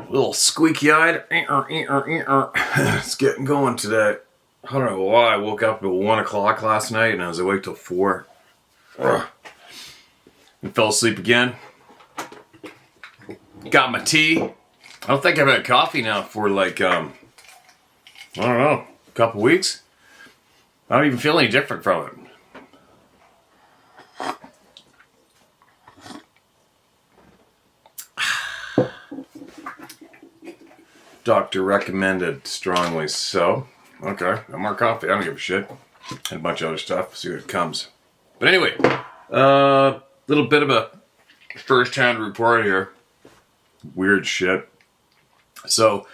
Little squeaky-eyed. It's getting going today. I don't know why. I woke up at 1 o'clock last night and I was awake till 4. And fell asleep again. Got my tea. I don't think I've had coffee now for like, I don't know, a couple weeks. I don't even feel any different from it. Doctor recommended strongly, so okay, no more coffee. I don't give a shit. And a bunch of other stuff. See what comes. But anyway, little bit of a first-hand report here. Weird shit. So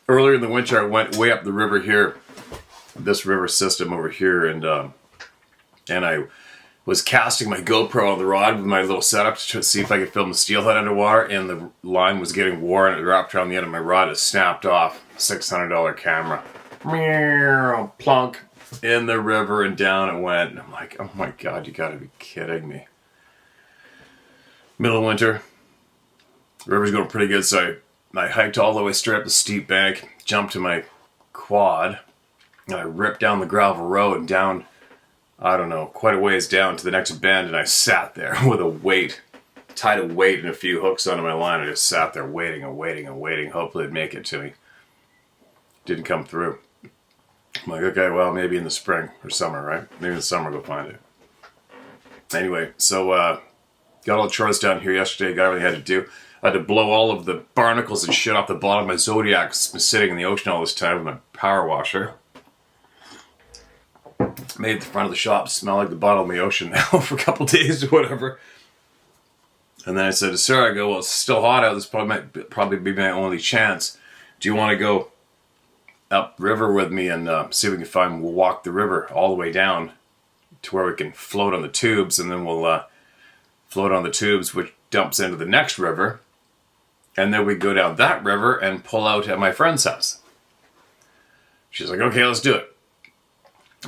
earlier in the winter, I went way up the river here, this river system over here, and I was casting my GoPro on the rod with my little setup to see if I could film the steelhead underwater, and the line was getting worn. It wrapped around the end of my rod. It snapped off. $600 camera. Meow, plunk in the river and down it went. And I'm like, oh my god, you gotta be kidding me. Middle of winter. The river's going pretty good, so I hiked all the way straight up the steep bank, jumped to my quad, and I ripped down the gravel road and down, I don't know, quite a ways down to the next bend, and I sat there with a weight, tied a weight and a few hooks onto my line. I just sat there waiting and waiting and waiting. Hopefully it'd make it to me. Didn't come through. I'm like, okay, well, maybe in the spring or summer, right? Maybe in the summer we'll find it. Anyway, so got all the chores down here yesterday. Got everything I had to do. I had to blow all of the barnacles and shit off the bottom of my Zodiac. It's been sitting in the ocean all this time with my power washer. Made the front of the shop smell like the bottom of the ocean now for a couple days or whatever. And then I said to Sarah, I go, well, it's still hot out. This probably be my only chance. Do you want to go up river with me and see if we can find, we'll walk the river all the way down to where we can float on the tubes, and then we'll float on the tubes, which dumps into the next river. And then we go down that river and pull out at my friend's house. She's like, okay, let's do it.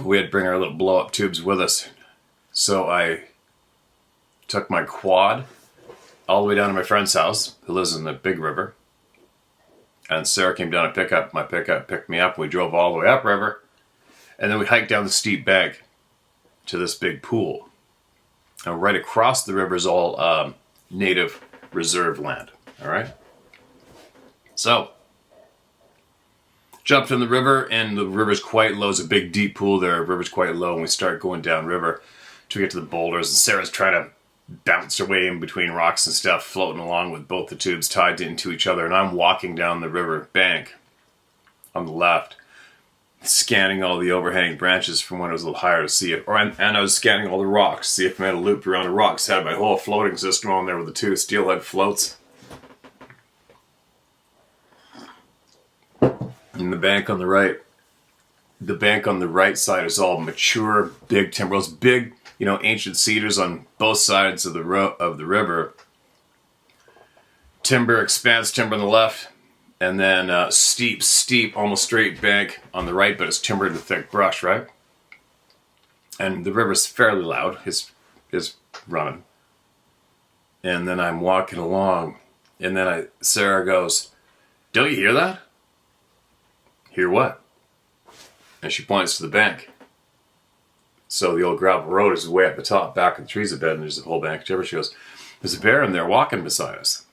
We had to bring our little blow-up tubes with us. So I took my quad all the way down to my friend's house, who lives in the big river. And Sarah came down to pick up my pickup, picked me up. We drove all the way upriver. And then we hiked down the steep bank to this big pool. And right across the river is all native reserve land. All right? So jumped in the river, and the river's quite low. It's a big, deep pool there. The river's quite low, and we start going down river to get to the boulders. And Sarah's trying to bounce her way in between rocks and stuff, floating along with both the tubes tied into each other. And I'm walking down the river bank on the left, scanning all the overhanging branches from when it was a little higher to see it. And I was scanning all the rocks, see if I had a loop around the rocks. Had my whole floating system on there with the two steelhead floats. And the bank on the right side is all mature, big timber. Those big, ancient cedars on both sides of the river. Timber, expanse timber on the left, and then steep, almost straight bank on the right, but it's timbered with thick brush, right? And the river's fairly loud. It's running. And then I'm walking along, and then Sarah goes, "Don't you hear that?" "Hear what?" And she points to the bank. So the old gravel road is way at the top, back of the trees a bit, and there's a whole bank of timber. She goes, "There's a bear in there walking beside us."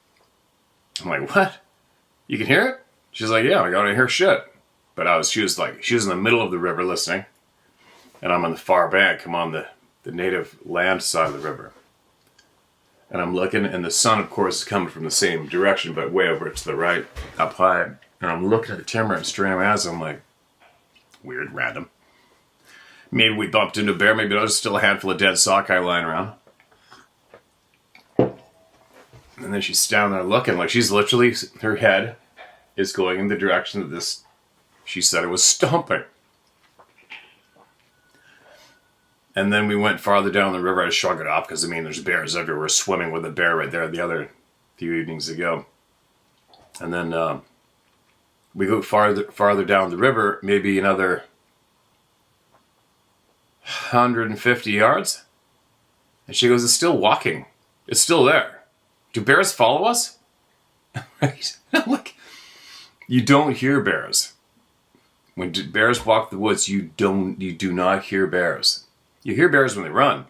I'm like, "What? You can hear it?" She's like, "Yeah, I don't hear shit." But she was in the middle of the river listening, and I'm on the far bank. I'm on the native land side of the river. And I'm looking, and the sun, of course, is coming from the same direction, but way over to the right, up high. And I'm looking at the timber and straining my eyes. I'm like, weird, random. Maybe we bumped into a bear. Maybe there was still a handful of dead sockeye lying around. And then she's standing there looking like she's literally, her head is going in the direction that this, she said it was stomping. And then we went farther down the river. I shrugged it off because, I mean, there's bears everywhere. We're swimming with a bear right there the other few evenings ago. And then we go farther down the river, maybe another 150 yards. And she goes, it's still walking. It's still there. Do bears follow us? Look, you don't hear bears. When bears walk the woods, you do not hear bears. You hear bears when they run.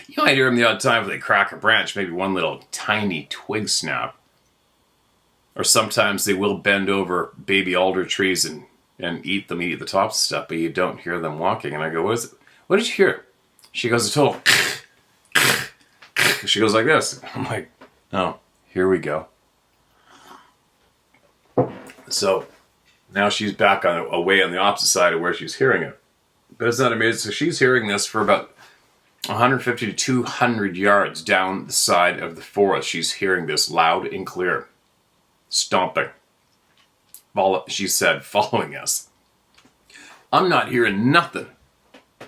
You might hear them the odd time if they crack a branch, maybe one little tiny twig snap. Or sometimes they will bend over baby alder trees and eat the tops and stuff, but you don't hear them walking. And I go, what is it? What did you hear? She goes, a total she goes like this. I'm like, oh, here we go. So now she's back away on the opposite side of where she's hearing it. But it's not amazing. So she's hearing this for about 150 to 200 yards down the side of the forest. She's hearing this loud and clear. Stomping. She said, following us. I'm not hearing nothing. I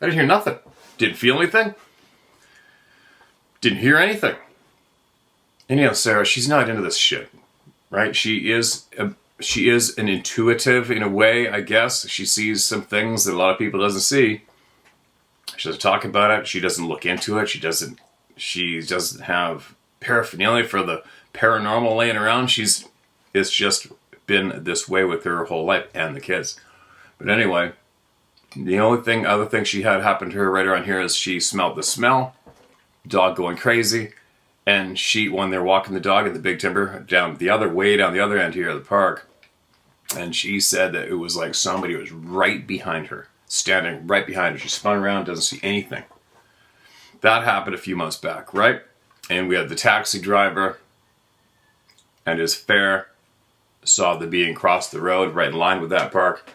didn't hear nothing. Didn't feel anything. Didn't hear anything. Anyhow, Sarah, she's not into this shit, right? She is an intuitive in a way, I guess. She sees some things that a lot of people doesn't see. She doesn't talk about it. She doesn't look into it. She doesn't have paraphernalia for the paranormal laying around. It's just been this way with her whole life and the kids. But anyway, the other thing she had happen to her right around here is she smelled the smell, dog going crazy, and when they're walking the dog in the big timber down the other end here of the park, and she said that it was like somebody was right behind her, standing right behind her. She spun around, doesn't see anything. That happened a few months back, right? And we had the taxi driver and his fare saw the being cross the road right in line with that park.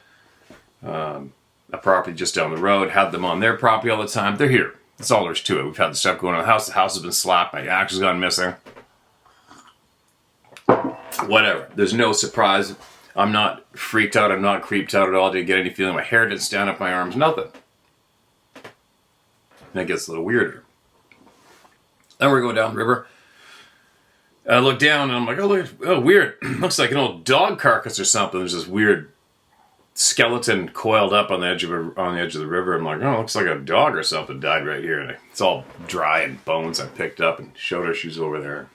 A property just down the road, had them on their property all the time. They're here. That's all there's to it. We've had the stuff going on in the house. The house has been slapped. My axe has gone missing. Whatever. There's no surprise. I'm not freaked out. I'm not creeped out at all. Didn't get any feeling. My hair didn't stand up my arms. Nothing. And it gets a little weirder. Then we're going down the river. I look down and I'm like, oh, weird. Looks like an old dog carcass or something. There's this weird skeleton coiled up on the edge of the river. I'm like, oh, it looks like a dog or something died right here. And it's all dry and bones. I picked up and showed her she was over there.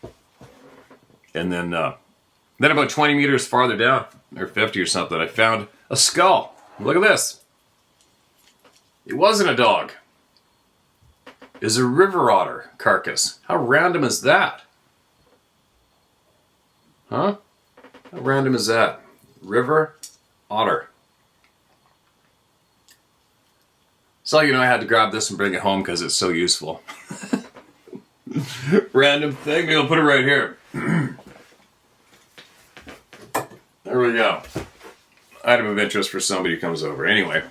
And then about 20 meters farther down, or 50 or something, I found a skull. Look at this. It wasn't a dog. It was a river otter carcass. How random is that? Huh? How random is that? River otter. So, I had to grab this and bring it home because it's so useful. Random thing. Maybe I'll put it right here. There we go. Item of interest for somebody who comes over. Anyway.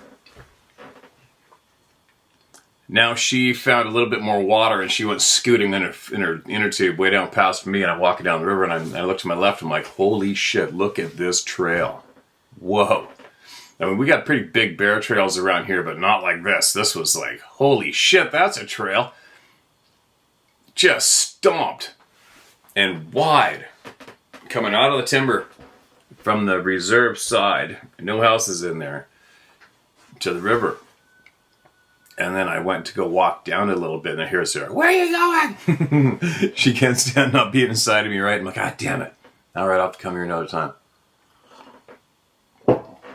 Now she found a little bit more water and she went scooting in her inner tube way down past me, and I'm walking down the river and I look to my left and I'm like, holy shit, look at this trail. Whoa. I mean, we got pretty big bear trails around here, but not like this. This was like, holy shit, that's a trail. Just stomped and wide. Coming out of the timber from the reserve side, no houses in there, to the river. And then I went to go walk down a little bit, and I hear Sarah, where are you going? She can't stand not being inside of me, right? I'm like, God damn it. All right, I'll have to come here another time.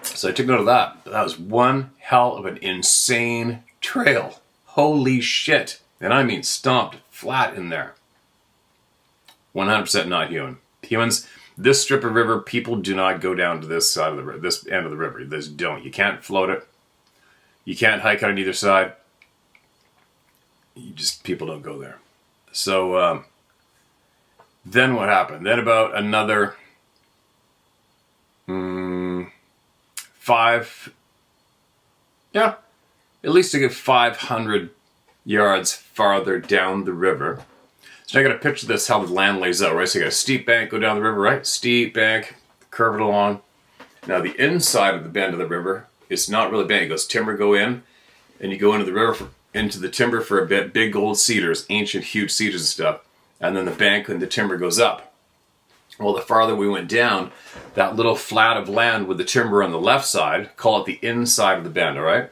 So I took note of that. That was one hell of an insane trail. Holy shit. And I mean stomped flat in there. 100% not human. Humans, this strip of river, people do not go down to this side of the river, this end of the river. They just don't. You can't float it. You can't hike on either side. People don't go there. So, then what happened? Then about another at least a good 500 yards farther down the river. So I got to picture this, how the land lays out, right? So you got a steep bank, go down the river, right? Steep bank, curve it along. Now the inside of the bend of the river, it's not really bent. It goes timber, go in, and you go into the river, into the timber for a bit. Big old cedars, ancient, huge cedars and stuff. And then the bank and the timber goes up. Well, the farther we went down, that little flat of land with the timber on the left side, call it the inside of the bend, all right?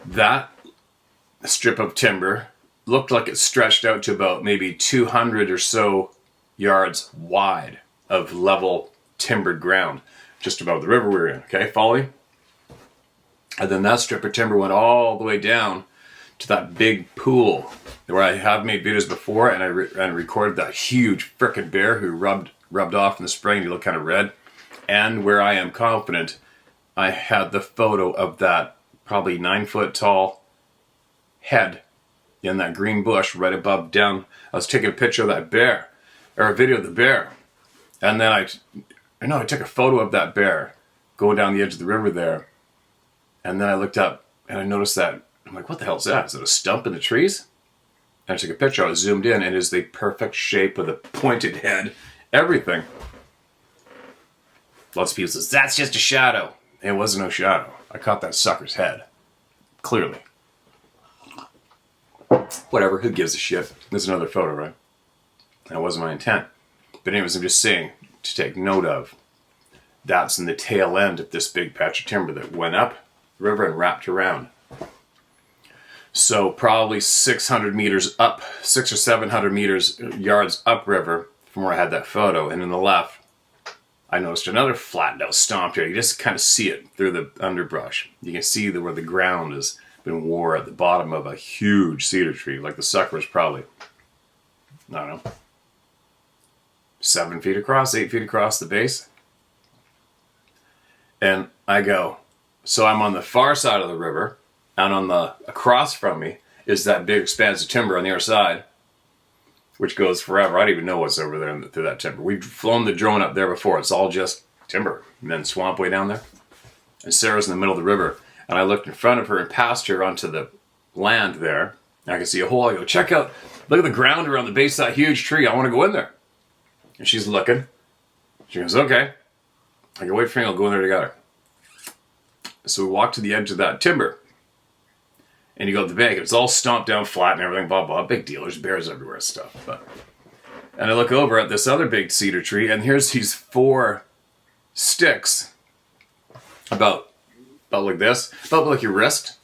That strip of timber looked like it stretched out to about maybe 200 or so yards wide of level timbered ground just above the river we were in. Okay, following? And then that strip of timber went all the way down to that big pool where I have made videos before, and I recorded that huge frickin' bear who rubbed off in the spring. He looked kind of red. And where I am confident, I had the photo of that probably 9-foot tall head in that green bush right above down. I was taking a picture of that bear, or a video of the bear. And then I took a photo of that bear going down the edge of the river there. And then I looked up and I noticed that. I'm like, what the hell is that? Is it a stump in the trees? And I took a picture. I was zoomed in, and it is the perfect shape with a pointed head, everything. Lots of people says, that's just a shadow. It wasn't no shadow. I caught that sucker's head. Clearly. Whatever, who gives a shit? There's another photo, right? That wasn't my intent. But anyways, I'm just saying to take note of. That's in the tail end of this big patch of timber that went up the river and wrapped around. So probably 600 meters up, 600 or 700 yards upriver from where I had that photo. And in the left, I noticed another flattened out stomp here. You just kind of see it through the underbrush. You can see where the ground has been wore at the bottom of a huge cedar tree. Like the sucker is probably, I don't know, 7 feet across, 8 feet across the base. And I go, so I'm on the far side of the river, and on the across from me is that big expanse of timber on the other side, which goes forever. I don't even know what's over there through that timber. We've flown the drone up there before. It's all just timber and then swamp way down there. And Sarah's in the middle of the river, and I looked in front of her and past her onto the land there. And I can see a hole. I go, check out, look at the ground around the base of that huge tree. I want to go in there. And she's looking. She goes, okay. I go, wait for me. I'll go in there together. So we walk to the edge of that timber. And you go to the bank, it's all stomped down flat and everything, blah, blah. Big deal. There's bears everywhere and stuff. And I look over at this other big cedar tree, and here's these 4 sticks about like this, about like your wrist.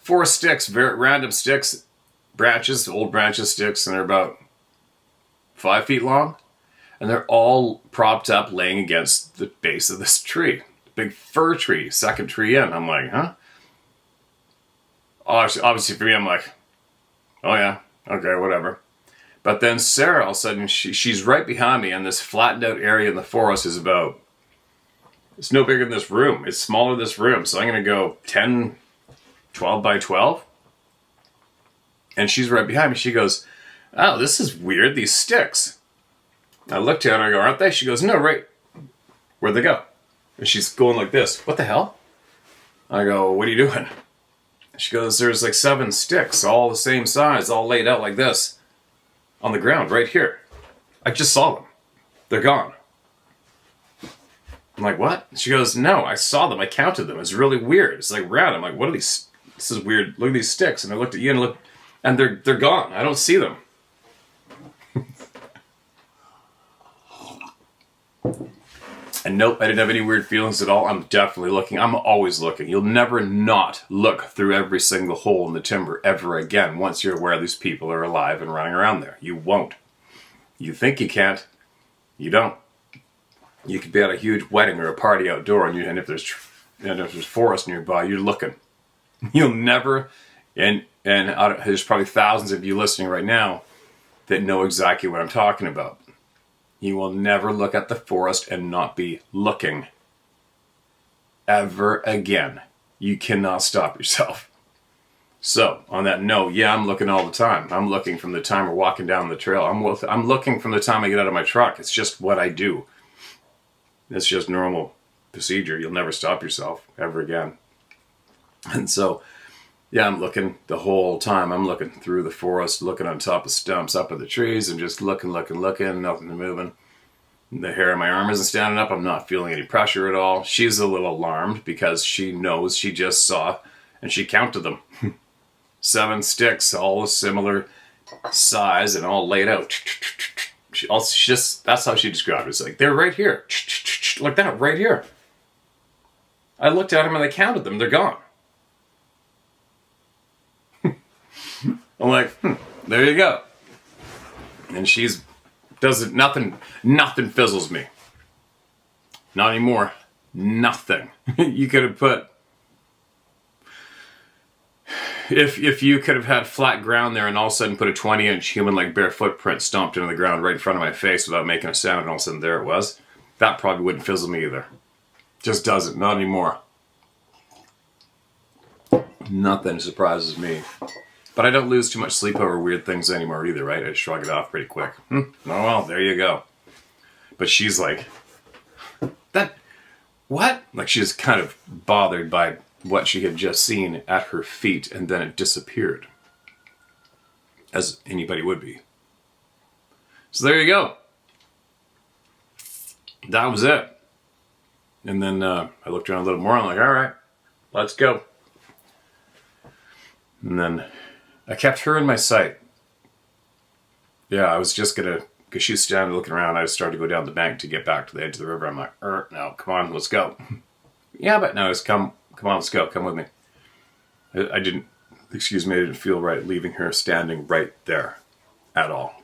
4 sticks, very random sticks, branches, old branches, sticks, and they're about 5 feet long. And they're all propped up, laying against the base of this tree. Big fir tree, second tree in. I'm like, huh? Obviously for me, I'm like, oh yeah, okay, whatever. But then Sarah, all of a sudden, she's right behind me, and this flattened out area in the forest is about, it's no bigger than this room. It's smaller than this room. So I'm going to go 10, 12 by 12. And she's right behind me. She goes, oh, this is weird, these sticks. I looked at her and I go, aren't they? She goes, no, right. Where'd they go? And she's going like this. What the hell? I go, what are you doing? She goes, there's like 7 sticks, all the same size, all laid out like this on the ground right here. I just saw them. They're gone. I'm like, what? She goes, no, I saw them. I counted them. It's really weird. It's like round. I'm like, what are these? This is weird. Look at these sticks. And I looked at you and looked, and they're gone. I don't see them. And nope, I didn't have any weird feelings at all. I'm definitely looking. I'm always looking. You'll never not look through every single hole in the timber ever again once you're aware these people are alive and running around there. You won't. You think you can't. You don't. You could be at a huge wedding or a party outdoor, and if there's forest nearby, you're looking. You'll never, and there's probably thousands of you listening right now that know exactly what I'm talking about. You will never look at the forest and not be looking. Ever again. You cannot stop yourself. So, on that note, yeah, I'm looking all the time. I'm looking from the time we're walking down the trail. I'm looking from the time I get out of my truck. It's just what I do. It's just normal procedure. You'll never stop yourself ever again. And so, Yeah, I'm looking the whole time. I'm looking through the forest, looking on top of stumps, up at the trees, and just looking, nothing moving. The hair on my arm isn't standing up. I'm not feeling any pressure at all. She's a little alarmed because she knows she just saw, and she counted them. 7 sticks, all a similar size and all laid out. That's how she described it. It's like, they're right here. Like that, right here. I looked at them and I counted them. They're gone. I'm like, there you go. And she's doesn't nothing fizzles me. Not anymore. Nothing. You could have put if you could have had flat ground there and all of a sudden put a 20-inch human like bare footprint stomped into the ground right in front of my face without making a sound, and all of a sudden there it was. That probably wouldn't fizzle me either. Just doesn't. Not anymore. Nothing surprises me. But I don't lose too much sleep over weird things anymore either, right? I shrug it off pretty quick. Oh well, there you go. But she's like, that, what? Like she's kind of bothered by what she had just seen at her feet, and then it disappeared. As anybody would be. So there you go. That was it. And then I looked around a little more, I'm like, all right, let's go. And then I kept her in my sight. Yeah, I was just gonna, because she's standing looking around, I started to go down the bank to get back to the edge of the river. I'm like, no, come on, let's go. Yeah, but no, come on, let's go, come with me. I didn't feel right leaving her standing right there at all.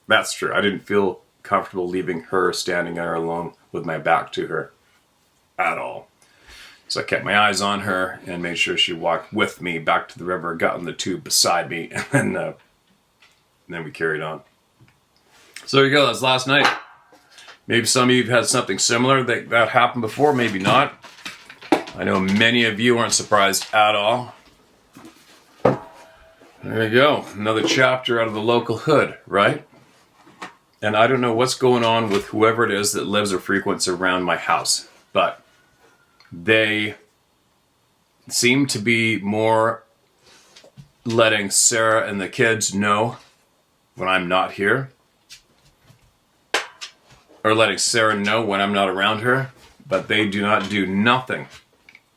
That's true. I didn't feel comfortable leaving her standing there alone with my back to her at all. So I kept my eyes on her and made sure she walked with me back to the river, got in the tube beside me, and then we carried on. So there you go, that's last night. Maybe some of you have had something similar that happened before, maybe not. I know many of you aren't surprised at all. There you go, another chapter out of the local hood, right? And I don't know what's going on with whoever it is that lives or frequents around my house, but they seem to be more letting Sarah and the kids know when I'm not here, or letting Sarah know when I'm not around her, but they do not do nothing.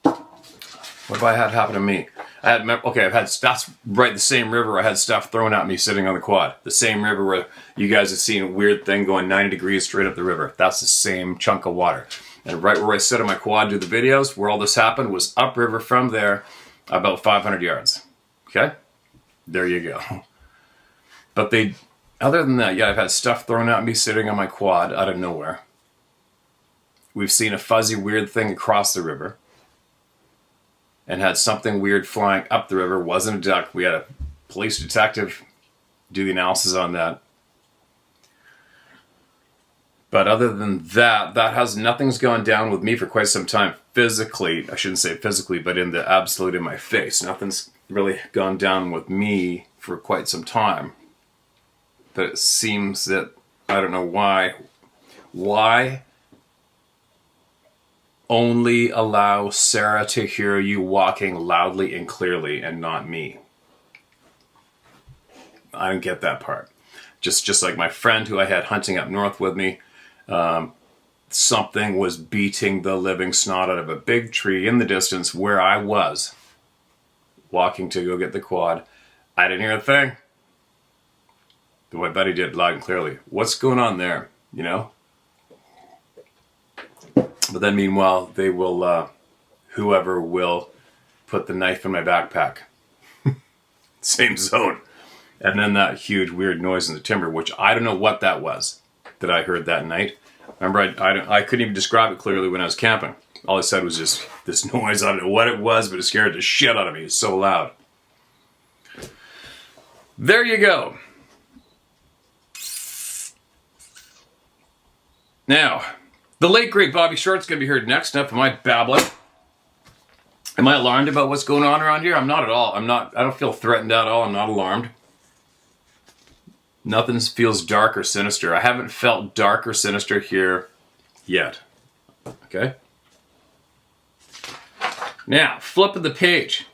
What have I had happen to me? I've had stuff right the same river. I had stuff thrown at me sitting on the quad. The same river where you guys have seen a weird thing going 90 degrees straight up the river. That's the same chunk of water. And right where I sit on my quad do the videos, where all this happened was upriver from there, about 500 yards. Okay? There you go. But other than that, yeah, I've had stuff thrown at me sitting on my quad out of nowhere. We've seen a fuzzy weird thing across the river. And had something weird flying up the river. Wasn't a duck. We had a police detective do the analysis on that. But other than that, nothing's gone down with me for quite some time. Physically, I shouldn't say physically, but in the absolute in my face. Nothing's really gone down with me for quite some time. But it seems that, I don't know why only allow Sarah to hear you walking loudly and clearly and not me. I don't get that part. Just like my friend who I had hunting up north with me, something was beating the living snot out of a big tree in the distance where I was walking to go get the quad. I didn't hear a thing. But my buddy did loud and clearly. What's going on there? You know? But then meanwhile, they will, whoever will put the knife in my backpack. Same zone. And then that huge weird noise in the timber, which I don't know what that was that I heard that night. Remember, I couldn't even describe it clearly when I was camping. All I said was just this noise. I don't know what it was, but it scared the shit out of me. It's so loud. There you go. Now, the late great Bobby Short's going to be heard next. Enough of my babbling. Am I alarmed about what's going on around here? I'm not at all. I don't feel threatened at all. I'm not alarmed. Nothing feels dark or sinister. I haven't felt dark or sinister here yet. Okay? Now, flipping the page.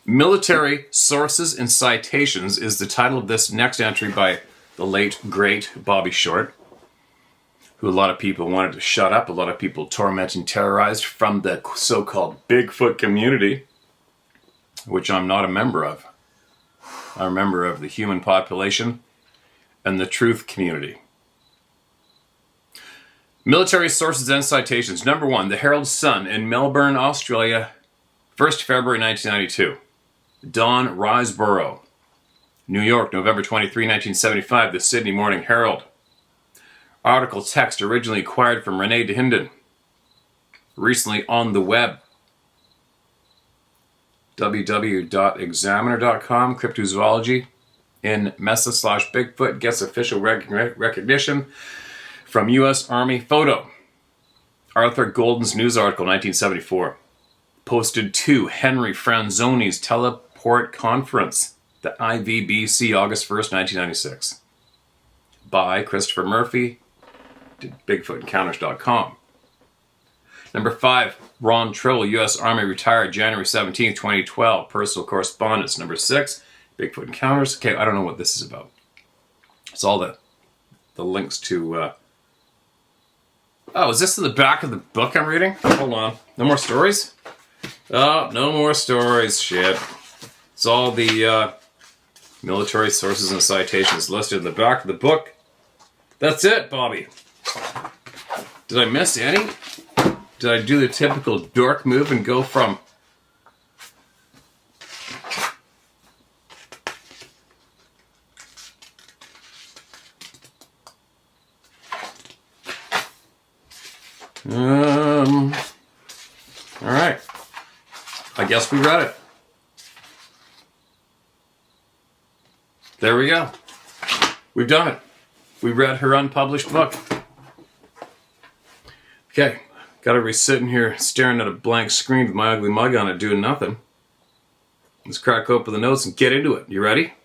Military Sources and Citations is the title of this next entry by the late, great Bobby Short, who a lot of people wanted to shut up, a lot of people torment and terrorized from the so-called Bigfoot community, which I'm not a member of. I'm a member of the human population and the truth community. Military Sources and Citations. Number 1, the Herald Sun in Melbourne, Australia, 1st February 1992. Don Riseborough. New York, November 23, 1975, the Sydney Morning Herald. Article text originally acquired from Renee DeHinden. Recently on the web. www.examiner.com, cryptozoology in Mesa/Bigfoot gets official recognition from U.S. Army photo. Arthur Golden's news article, 1974. Posted to Henry Franzoni's Teleport Conference, the IVBC, August 1st, 1996. By Christopher Murphy, BigfootEncounters.com. Number 5, Ron Trill, U.S. Army retired January 17, 2012. Personal correspondence. Number 6, Bigfoot Encounters. Okay, I don't know what this is about. It's all the links to... Oh, is this in the back of the book I'm reading? Hold on. No more stories? Oh, no more stories. Shit. It's all the military sources and citations listed in the back of the book. That's it, Bobby. Did I miss any? Did I do the typical dork move and go from... All right. I guess we read it. There we go. We've done it. We read her unpublished book. Okay. Gotta be sitting here staring at a blank screen with my ugly mug on it doing nothing. Let's crack open the notes and get into it. You ready?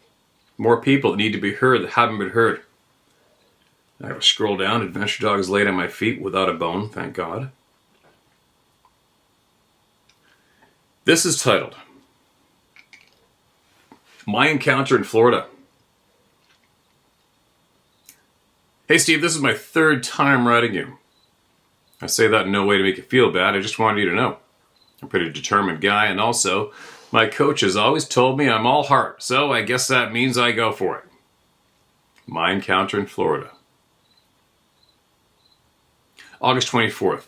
More people that need to be heard that haven't been heard. I gotta scroll down. Adventure Dog is laid at my feet without a bone, thank God. This is titled, My Encounter in Florida. Hey Steve, this is my 3rd time writing you. I say that in no way to make you feel bad, I just wanted you to know. I'm a pretty determined guy, and also, my coach has always told me I'm all heart, so I guess that means I go for it. My Encounter in Florida. August 24th.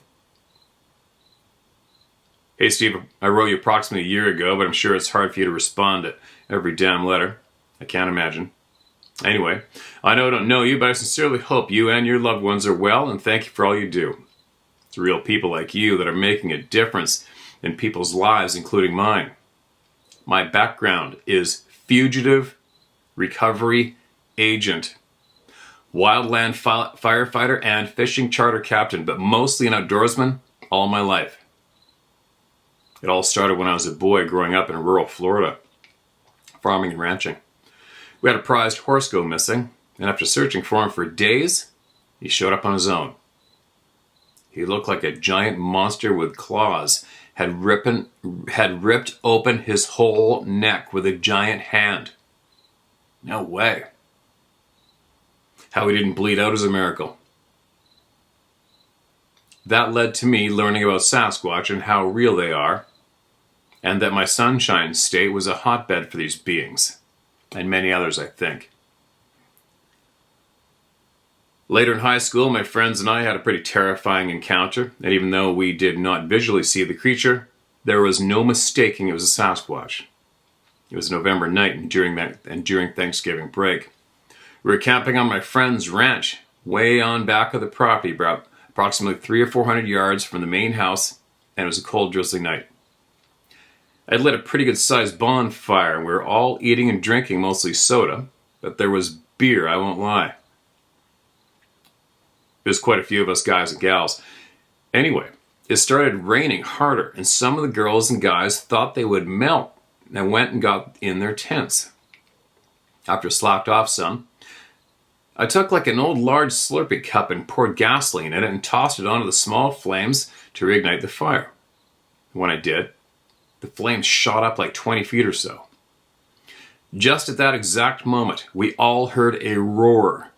Hey Steve, I wrote you approximately a year ago, but I'm sure it's hard for you to respond to every damn letter. I can't imagine. Anyway, I know I don't know you, but I sincerely hope you and your loved ones are well, and thank you for all you do. It's real people like you that are making a difference in people's lives, including mine. My background is fugitive recovery agent, wildland firefighter, and fishing charter captain, but mostly an outdoorsman all my life. It all started when I was a boy growing up in rural Florida, farming and ranching. We had a prized horse go missing, and after searching for him for days, he showed up on his own. He looked like a giant monster with claws, had ripped open his whole neck with a giant hand. No way. How he didn't bleed out is a miracle. That led to me learning about Sasquatch and how real they are, and that my Sunshine State was a hotbed for these beings, and many others, I think. Later in high school, my friends and I had a pretty terrifying encounter, and even though we did not visually see the creature, there was no mistaking it was a Sasquatch. It was November night and during Thanksgiving break. We were camping on my friend's ranch, way on back of the property, about approximately 300 or 400 yards from the main house, and it was a cold, drizzly night. I'd lit a pretty good-sized bonfire, and we were all eating and drinking, mostly soda, but there was beer, I won't lie. There's quite a few of us guys and gals. Anyway, it started raining harder, and some of the girls and guys thought they would melt and went and got in their tents. After slacked off some, I took like an old large Slurpee cup and poured gasoline in it and tossed it onto the small flames to reignite the fire. When I did, The flames shot up like 20 feet or so. Just at that exact moment, we all heard a roar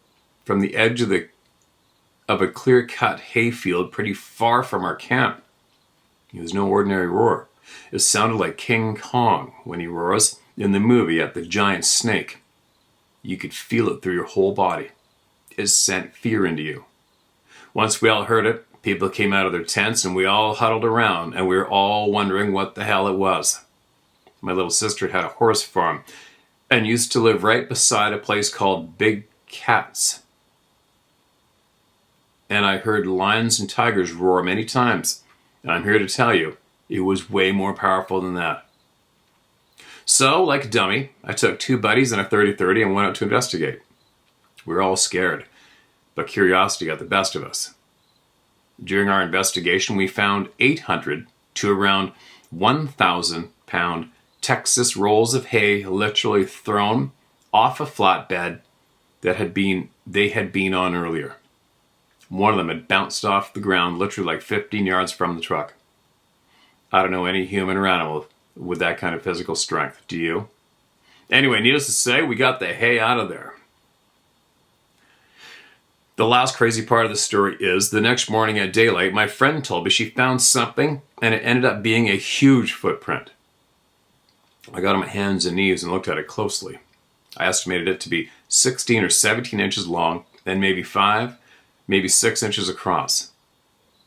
from the edge of a clear-cut hayfield pretty far from our camp. It was no ordinary roar. It sounded like King Kong when he roars in the movie at the giant snake. You could feel it through your whole body. It sent fear into you. Once we all heard it, people came out of their tents and we all huddled around and we were all wondering what the hell it was. My little sister had a horse farm and used to live right beside a place called Big Cats. And I heard lions and tigers roar many times. And I'm here to tell you, it was way more powerful than that. So, like a dummy, I took 2 buddies and a 30-30 and went out to investigate. We were all scared, but curiosity got the best of us. During our investigation, we found 800 to around 1,000 pound Texas rolls of hay literally thrown off a flatbed that they had been on earlier. One of them had bounced off the ground literally like 15 yards from the truck. I don't know any human or animal with that kind of physical strength. Do you? Anyway, needless to say, we got the hay out of there. The last crazy part of the story is, the next morning at daylight, my friend told me she found something and it ended up being a huge footprint. I got on my hands and knees and looked at it closely. I estimated it to be 16 or 17 inches long and maybe 5, maybe 6 inches across.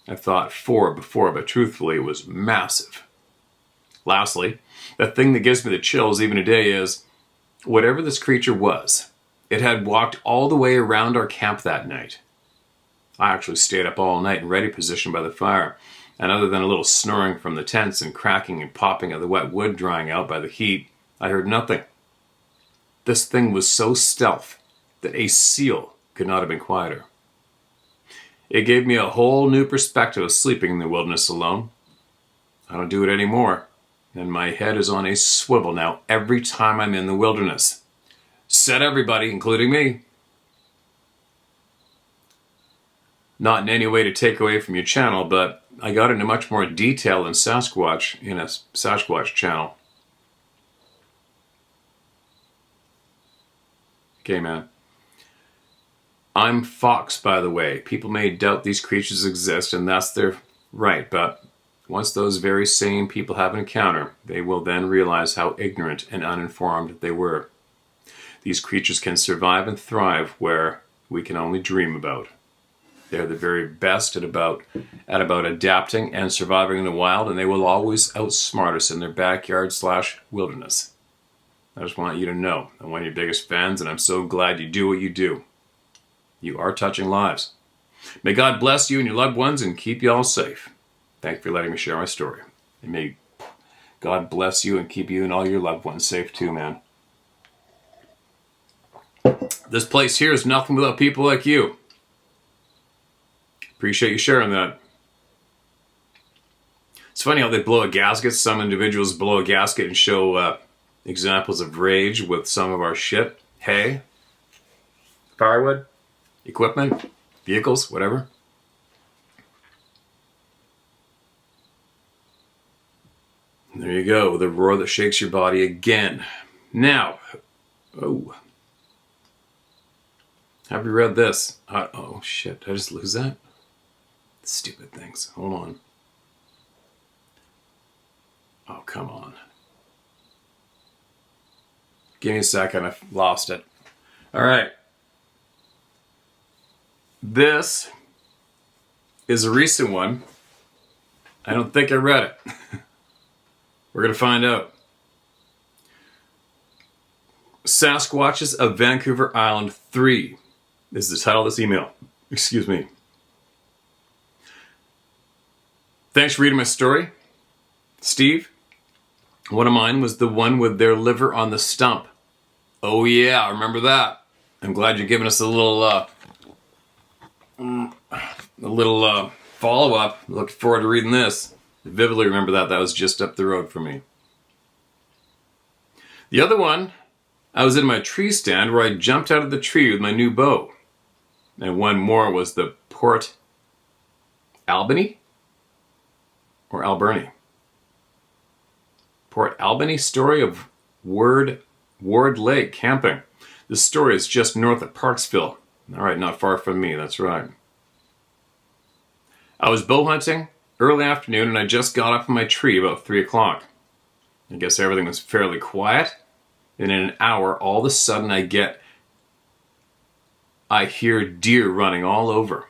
I thought 4 before, but truthfully it was massive. Lastly, the thing that gives me the chills even today is, whatever this creature was, it had walked all the way around our camp that night. I actually stayed up all night in ready position by the fire, and other than a little snoring from the tents and cracking and popping of the wet wood drying out by the heat, I heard nothing. This thing was so stealth that a seal could not have been quieter. It gave me a whole new perspective of sleeping in the wilderness alone. I don't do it anymore, and my head is on a swivel now every time I'm in the wilderness. Said everybody, including me. Not in any way to take away from your channel, but I got into much more detail than Sasquatch in a Sasquatch channel. Okay, man. I'm Fox, by the way. People may doubt these creatures exist, and that's their right, but once those very same people have an encounter, they will then realize how ignorant and uninformed they were. These creatures can survive and thrive where we can only dream about. They're the very best at about adapting and surviving in the wild, and they will always outsmart us in their backyard/wilderness. I just want you to know I'm one of your biggest fans, and I'm so glad you do what you do. You are touching lives. May God bless you and your loved ones and keep you all safe. Thank you for letting me share my story. And may God bless you and keep you and all your loved ones safe too, man. This place here is nothing without people like you. Appreciate you sharing that. It's funny how they blow a gasket. Some individuals blow a gasket and show examples of rage with some of our shit. Hay, firewood, equipment, vehicles, whatever. There you go, the roar that shakes your body again. Now, have you read this? Oh shit, did I just lose that? Stupid things. Hold on. Oh, come on. Give me a second, I've lost it. Alright. This is a recent one. I don't think I read it. We're going to find out. Sasquatches of Vancouver Island 3 is the title of this email. Excuse me. Thanks for reading my story, Steve. One of mine was the one with their liver on the stump. Oh yeah, I remember that. I'm glad you're giving us a little follow-up. Looking forward to reading this. I vividly remember that. That was just up the road from me. The other one, I was in my tree stand where I jumped out of the tree with my new bow. And one more was the Port Albany? Or Alberni? Port Albany story of Ward Lake camping. This story is just north of Parksville. All right, not far from me, that's right. I was bow hunting early afternoon and I just got up from my tree about 3 o'clock. I guess everything was fairly quiet. And in an hour, all of a sudden I hear deer running all over.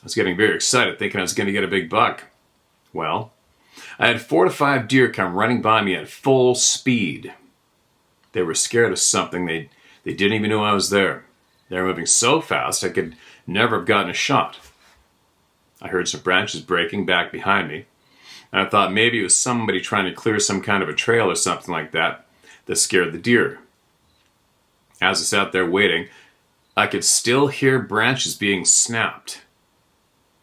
I was getting very excited, thinking I was going to get a big buck. Well, I had 4 to 5 deer come running by me at full speed. They were scared of something. They didn't even know I was there. They were moving so fast I could never have gotten a shot. I heard some branches breaking back behind me, and I thought maybe it was somebody trying to clear some kind of a trail or something like that scared the deer. As I sat there waiting, I could still hear branches being snapped.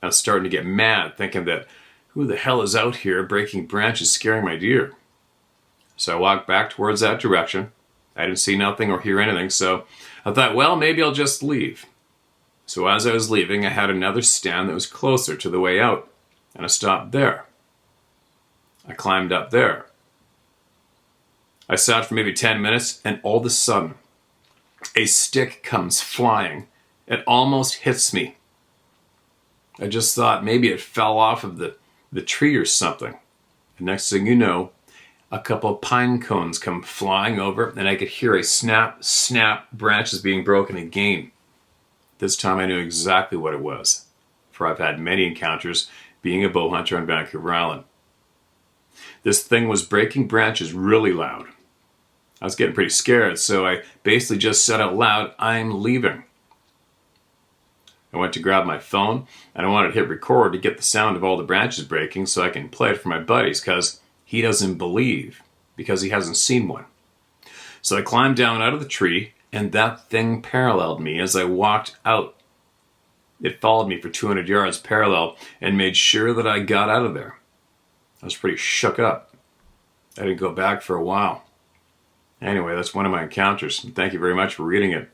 I was starting to get mad, thinking that who the hell is out here breaking branches scaring my deer? So I walked back towards that direction. I didn't see nothing or hear anything, so I thought, well, maybe I'll just leave. So as I was leaving, I had another stand that was closer to the way out, and I stopped there. I climbed up there. I sat for maybe 10 minutes, and all of a sudden, a stick comes flying. It almost hits me. I just thought maybe it fell off of the tree or something. The next thing you know, a couple of pine cones come flying over, and I could hear a snap, snap, branches being broken again. This time I knew exactly what it was, for I've had many encounters being a bow hunter on Vancouver Island. This thing was breaking branches really loud. I was getting pretty scared, so I basically just said out loud, "I'm leaving." I went to grab my phone, and I wanted to hit record to get the sound of all the branches breaking so I can play it for my buddies, because he doesn't believe, because he hasn't seen one. So I climbed down out of the tree, and that thing paralleled me as I walked out. It followed me for 200 yards parallel and made sure that I got out of there. I was pretty shook up. I didn't go back for a while. Anyway, that's one of my encounters. Thank you very much for reading it.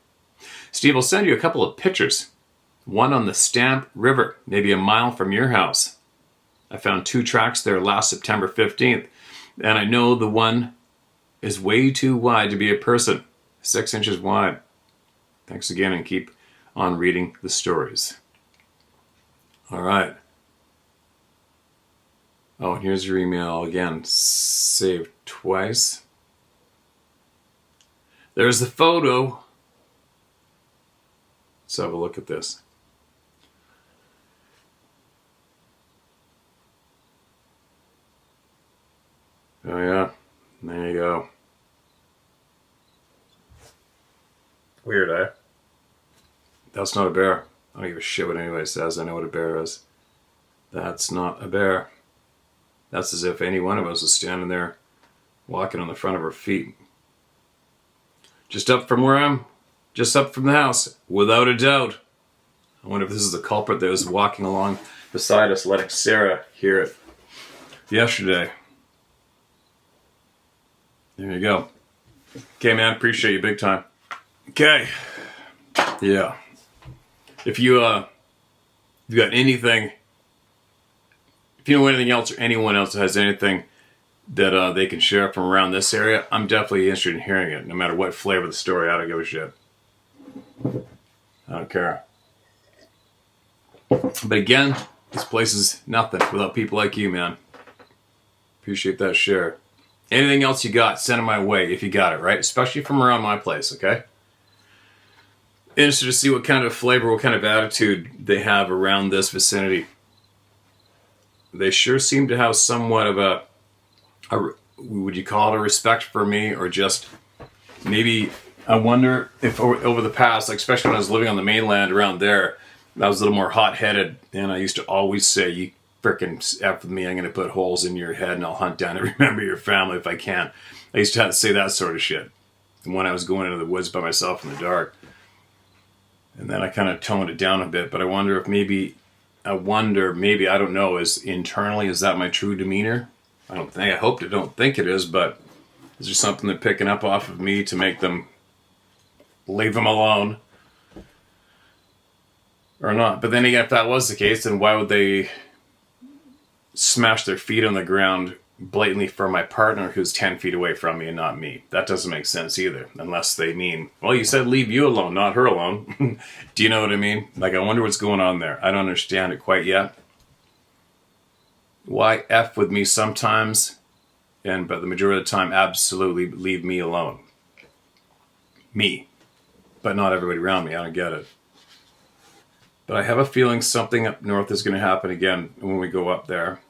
Steve, I'll send you a couple of pictures. One on the Stamp River, maybe a mile from your house. I found 2 tracks there last September 15th, and I know the one is way too wide to be a person. 6 inches wide. Thanks again, and keep on reading the stories. All right. Oh, and here's your email again. Saved twice. There's the photo. Let's have a look at this. Oh yeah, there you go. Weird, eh? That's not a bear. I don't give a shit what anybody says. I know what a bear is. That's not a bear. That's as if any one of us was standing there walking on the front of our feet. Just up from the house, without a doubt. I wonder if this is the culprit that was walking along beside us, letting Sarah hear it yesterday. There you go. Okay, man, appreciate you big time. Okay. Yeah. If you got anything, if you know anything else or anyone else that has anything that they can share from around this area, I'm definitely interested in hearing it. No matter what flavor of the story, I don't give a shit. I don't care. But again, this place is nothing without people like you, man. Appreciate that share. Anything else you got, send it my way if you got it, right? Especially from around my place, okay? Interested to see what kind of flavor, what kind of attitude they have around this vicinity. They sure seem to have somewhat of a would you call it a respect for me, or just maybe, I wonder if over the past, like especially when I was living on the mainland around there, I was a little more hot-headed, and I used to always say, "You frickin' F with me, I'm going to put holes in your head and I'll hunt down and remember your family if I can." I used to have to say that sort of shit when I was going into the woods by myself in the dark. And then I kind of toned it down a bit, but I wonder, I don't know, is internally, is that my true demeanor? I don't think it is, but is there something they're picking up off of me to make them leave them alone? Or not? But then again, if that was the case, then why would they smash their feet on the ground blatantly for my partner who's 10 feet away from me and not me. That doesn't make sense either, unless they mean, well, you said leave you alone, not her alone. Do you know what I mean? Like, I wonder what's going on there. I don't understand it quite yet. Why F with me sometimes, but the majority of the time, absolutely leave me alone. Me. But not everybody around me. I don't get it. But I have a feeling something up north is going to happen again when we go up there.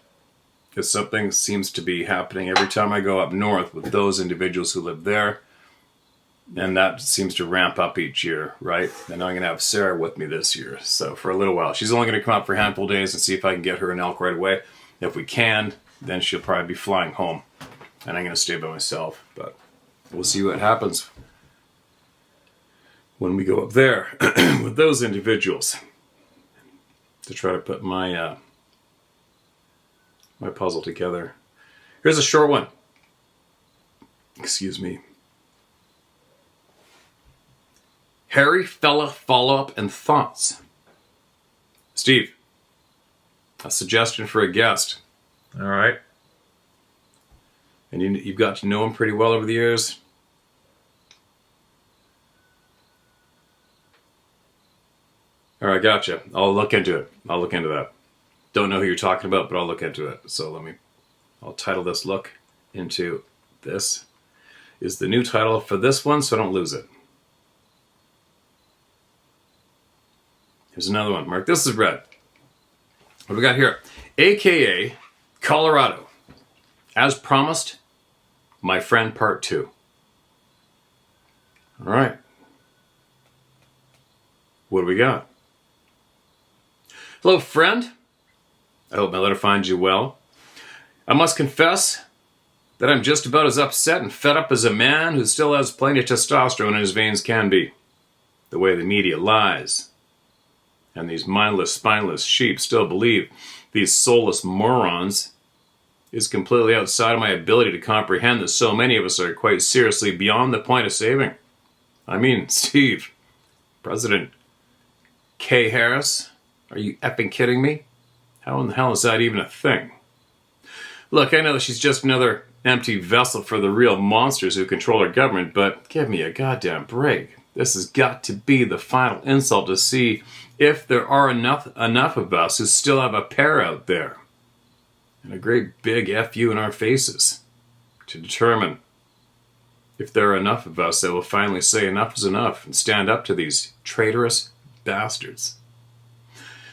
Because something seems to be happening every time I go up north with those individuals who live there. And that seems to ramp up each year, right? And I'm going to have Sarah with me this year. So for a little while. She's only going to come up for a handful of days and see if I can get her an elk right away. If we can, then she'll probably be flying home. And I'm going to stay by myself. But we'll see what happens when we go up there with those individuals. To try to put my my puzzle together. Here's a short one. Excuse me. Harry fella follow-up and thoughts. Steve, a suggestion for a guest. All right. And you've got to know him pretty well over the years. All right, gotcha. I'll look into it. I'll look into that. Don't know who you're talking about, but I'll look into it. So I'll title this Look Into This. Is the new title for this one, so I don't lose it. Here's another one. Mark, this is red. What do we got here? AKA Colorado. As promised, my friend part 2. All right. What do we got? Hello, friend. I hope my letter finds you well. I must confess that I'm just about as upset and fed up as a man who still has plenty of testosterone in his veins can be. The way the media lies. And these mindless, spineless sheep still believe these soulless morons is completely outside of my ability to comprehend that so many of us are quite seriously beyond the point of saving. I mean, Steve, President K. Harris, are you effing kidding me? How in the hell is that even a thing? Look, I know that she's just another empty vessel for the real monsters who control our government, but give me a goddamn break. This has got to be the final insult to see if there are enough of us who still have a pair out there. And a great big F you in our faces to determine if there are enough of us that will finally say enough is enough and stand up to these traitorous bastards.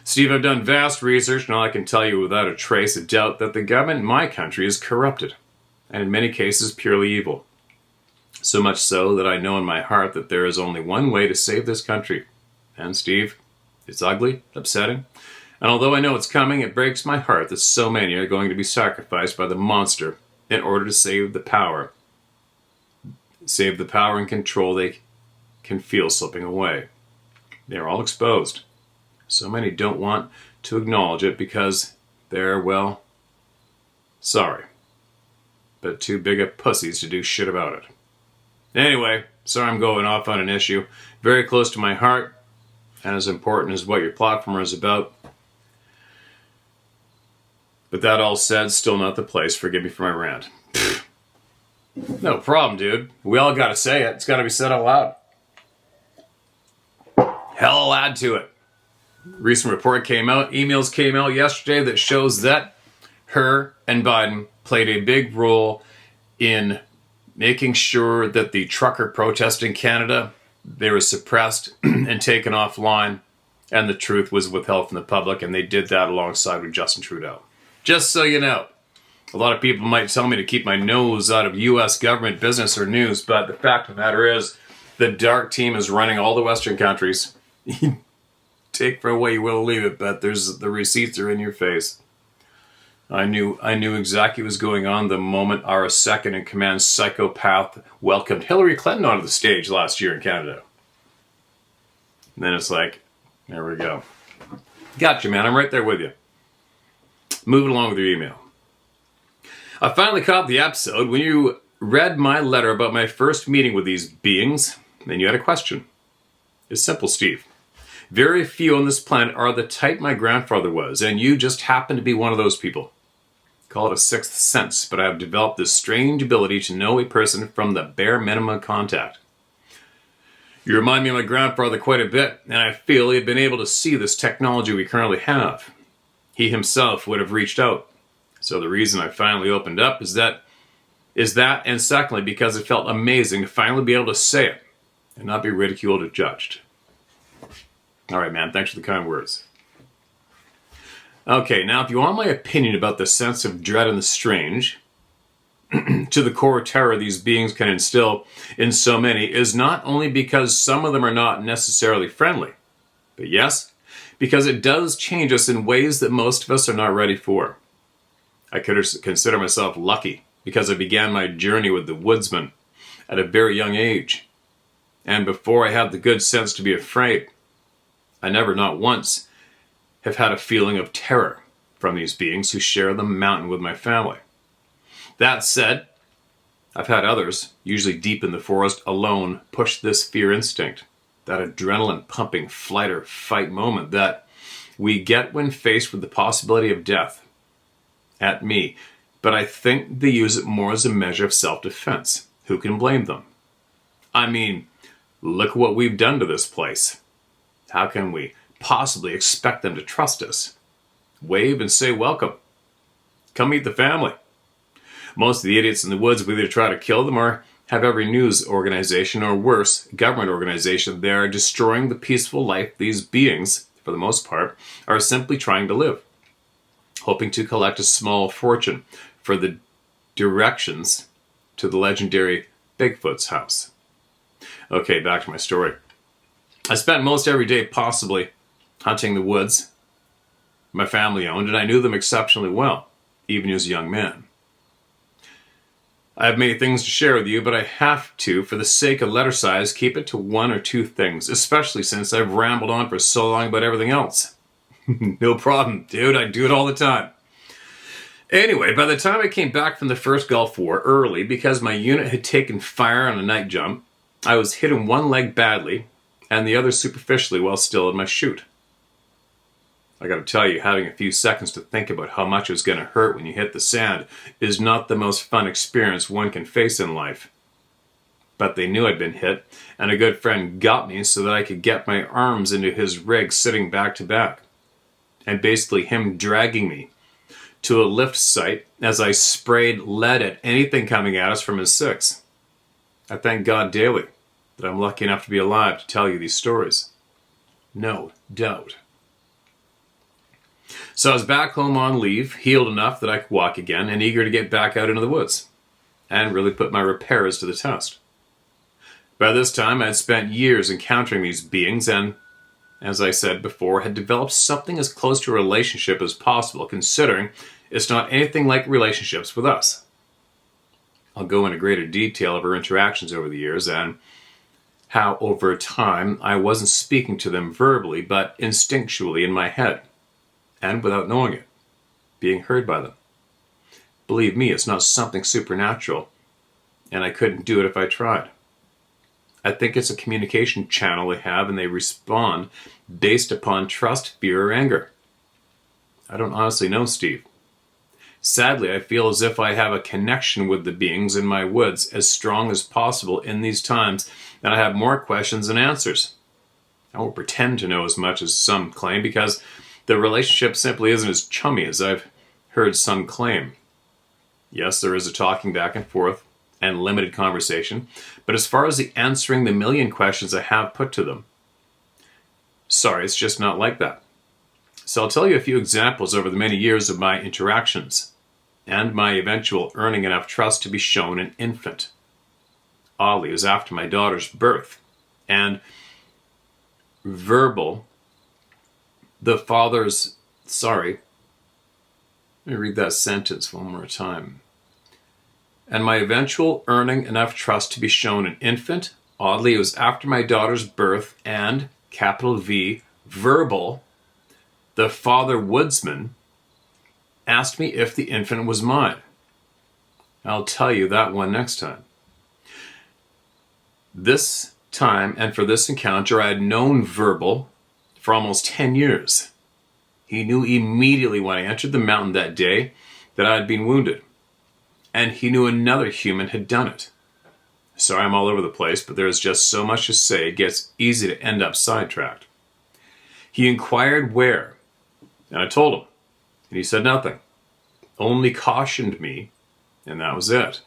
Steve, I've done vast research, and all I can tell you without a trace of doubt that the government in my country is corrupted, and in many cases purely evil. So much so that I know in my heart that there is only one way to save this country. And Steve, it's ugly, upsetting, and although I know it's coming, it breaks my heart that so many are going to be sacrificed by the monster in order to save the power. Save the power and control they can feel slipping away. They are all exposed. So many don't want to acknowledge it because they're, well, sorry. But too big of pussies to do shit about it. Anyway, sorry I'm going off on an issue very close to my heart and as important as what your platform is about. But that all said, still not the place. Forgive me for my rant. No problem, dude. We all gotta say it. It's gotta be said out loud. Hell, I'll add to it. Recent report came out, emails came out yesterday that shows that her and Biden played a big role in making sure that the trucker protest in Canada, they were suppressed and taken offline, and the truth was withheld from the public, and they did that alongside with Justin Trudeau. Just so you know. A lot of people might tell me to keep my nose out of U.S. government business or news, but the fact of the matter is, the dark team is running all the Western countries. Take for what you will, leave it, but the receipts are in your face. I knew exactly what was going on the moment our second-in-command psychopath welcomed Hillary Clinton onto the stage last year in Canada. And then it's like, there we go. Gotcha, man. I'm right there with you. Moving along with your email. I finally caught the episode when you read my letter about my first meeting with these beings, and you had a question. It's simple, Steve. Very few on this planet are the type my grandfather was, and you just happen to be one of those people. call it a sixth sense, but I have developed this strange ability to know a person from the bare minimum of contact. You remind me of my grandfather quite a bit, and I feel he had been able to see this technology we currently have. He himself would have reached out. So the reason I finally opened up is that, and secondly, because it felt amazing to finally be able to say it and not be ridiculed or judged. All right, man, thanks for the kind words. Okay, now if you want my opinion about the sense of dread and the strange, to the core terror these beings can instill in so many is not only because some of them are not necessarily friendly, but yes, because it does change us in ways that most of us are not ready for. I consider myself lucky because I began my journey with the woodsman at a very young age. And before I had the good sense to be afraid, I never, not once, have had a feeling of terror from these beings who share the mountain with my family. That said, I've had others, usually deep in the forest, alone, push this fear instinct, that adrenaline-pumping flight or fight moment that we get when faced with the possibility of death. At me, but I think they use it more as a measure of self-defense. Who can blame them? I mean, look what we've done to this place. How can we possibly expect them to trust us? Wave and say welcome. Come meet the family. Most of the idiots in the woods will either try to kill them or have every news organization, or worse, government organization there destroying the peaceful life these beings, for the most part, are simply trying to live, hoping to collect a small fortune for the directions to the legendary Bigfoot's house. Okay, back to my story. I spent most every day possibly hunting the woods my family owned, and I knew them exceptionally well, even as a young man. I have many things to share with you, but I have to, for the sake of letter size, keep it to one or two things, especially since I've rambled on for so long about everything else. No problem, dude. I do it all the time. Anyway, by the time I came back from the first Gulf War early, because my unit had taken fire on a night jump, I was hit in one leg badly and the other superficially while still in my chute. I gotta tell you, having a few seconds to think about how much it was gonna hurt when you hit the sand is not the most fun experience one can face in life. But they knew I'd been hit, and a good friend got me so that I could get my arms into his rig sitting back to back. And basically him dragging me to a lift site as I sprayed lead at anything coming at us from his 6. I thank God daily that I'm lucky enough to be alive to tell you these stories. No doubt. So I was back home on leave, healed enough that I could walk again, and eager to get back out into the woods, and really put my repairs to the test. By this time, I had spent years encountering these beings, and, as I said before, had developed something as close to a relationship as possible, considering it's not anything like relationships with us. I'll go into greater detail of our interactions over the years, and how over time I wasn't speaking to them verbally, but instinctually in my head, and without knowing it, being heard by them. Believe me, it's not something supernatural, and I couldn't do it if I tried. I think it's a communication channel they have, and they respond based upon trust, fear, or anger. I don't honestly know, Steve. Sadly, I feel as if I have a connection with the beings in my woods as strong as possible in these times, and I have more questions than answers. I won't pretend to know as much as some claim, because the relationship simply isn't as chummy as I've heard some claim. Yes, there is a talking back and forth and limited conversation, but as far as the answering the million questions I have put to them, sorry, it's just not like that. So I'll tell you a few examples over the many years of my interactions, and my eventual earning enough trust to be shown an infant. Oddly, it was after my daughter's birth, and verbal, the father's, sorry, let me read that sentence one more time. And my eventual earning enough trust to be shown an infant, oddly, it was after my daughter's birth, and, capital V, verbal, the father woodsman asked me if the infant was mine. I'll tell you that one next time. This time, and for this encounter, I had known verbal for almost 10 years. He knew immediately when I entered the mountain that day that I had been wounded, and he knew another human had done it. Sorry I'm all over the place, but there is just so much to say it gets easy to end up sidetracked. He inquired where, and I told him, and he said nothing, only cautioned me, and that was it.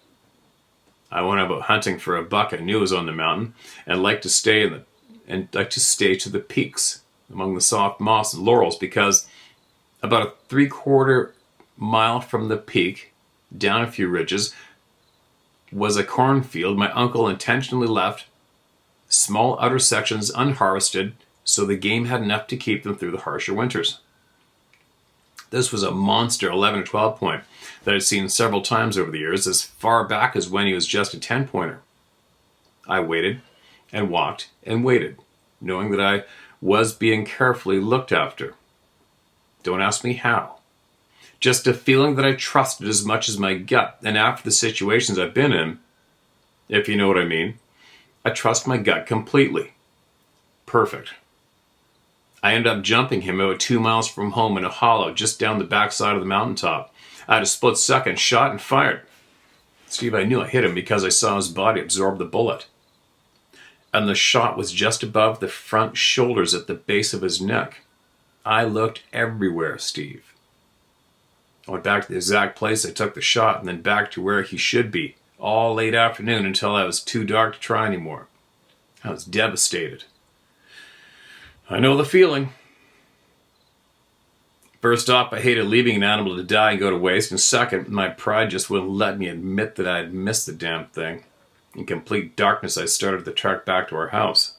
I went about hunting for a buck I knew was on the mountain, and liked to stay to the peaks among the soft moss and laurels, because about a 3/4 mile from the peak, down a few ridges, was a cornfield my uncle intentionally left small outer sections unharvested so the game had enough to keep them through the harsher winters. This was a monster 11 or 12 point that I'd seen several times over the years, as far back as when he was just a 10-pointer. I waited and walked and waited, knowing that I was being carefully looked after. Don't ask me how. Just a feeling that I trusted as much as my gut, and after the situations I've been in, if you know what I mean, I trust my gut completely. Perfect. I ended up jumping him about 2 miles from home in a hollow just down the backside of the mountaintop. I had a split second, shot and fired. Steve, I knew I hit him because I saw his body absorb the bullet. And the shot was just above the front shoulders at the base of his neck. I looked everywhere, Steve. I went back to the exact place I took the shot and then back to where he should be all late afternoon until I was too dark to try anymore. I was devastated. I know the feeling. First off, I hated leaving an animal to die and go to waste, and second, my pride just wouldn't let me admit that I had missed the damn thing. In complete darkness, I started the trek back to our house.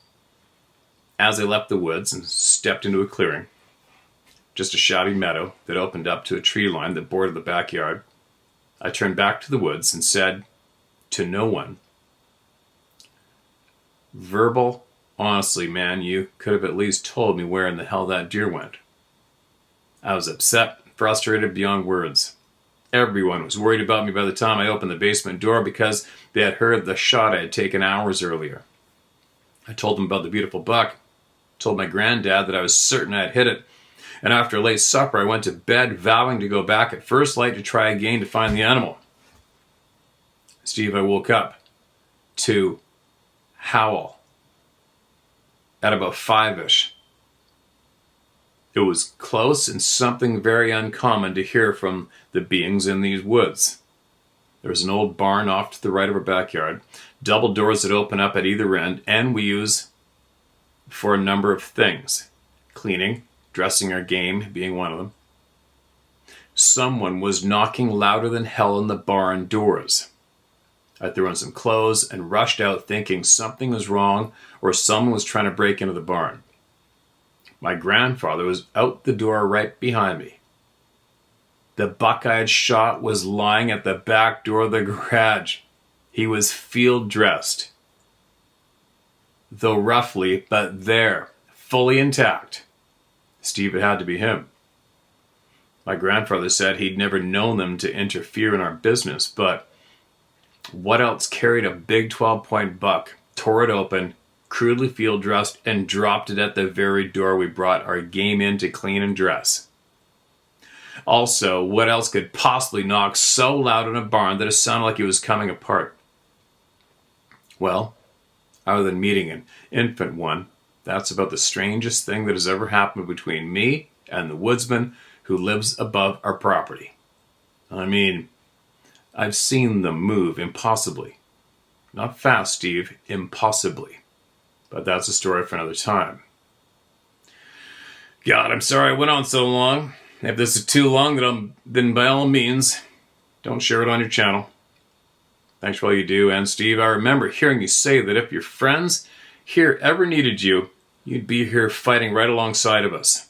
As I left the woods and stepped into a clearing, just a shabby meadow that opened up to a tree line that bordered the backyard, I turned back to the woods and said to no one, "Verbal, honestly, man, you could have at least told me where in the hell that deer went." I was upset, frustrated beyond words. Everyone was worried about me by the time I opened the basement door because they had heard the shot I had taken hours earlier. I told them about the beautiful buck, told my granddad that I was certain I had hit it, and after a late supper I went to bed vowing to go back at first light to try again to find the animal. Steve, I woke up to howl at about 5-ish. It was close and something very uncommon to hear from the beings in these woods. There was an old barn off to the right of our backyard, double doors that open up at either end, and we use for a number of things. Cleaning, dressing our game being one of them. Someone was knocking louder than hell on the barn doors. I threw on some clothes and rushed out thinking something was wrong or someone was trying to break into the barn. My grandfather was out the door right behind me. The buck I had shot was lying at the back door of the garage. He was field dressed, though roughly, but there, fully intact. Steve, it had to be him. My grandfather said he'd never known them to interfere in our business, but what else carried a big 12-point buck, tore it open, crudely field dressed, and dropped it at the very door we brought our game in to clean and dress? Also, what else could possibly knock so loud in a barn that it sounded like it was coming apart? Well, other than meeting an infant one, that's about the strangest thing that has ever happened between me and the woodsman who lives above our property. I mean, I've seen them move impossibly. Not fast, Steve, impossibly. But that's a story for another time. God, I'm sorry I went on so long. If this is too long, then by all means, don't share it on your channel. Thanks for all you do. And Steve, I remember hearing you say that if your friends here ever needed you, you'd be here fighting right alongside of us.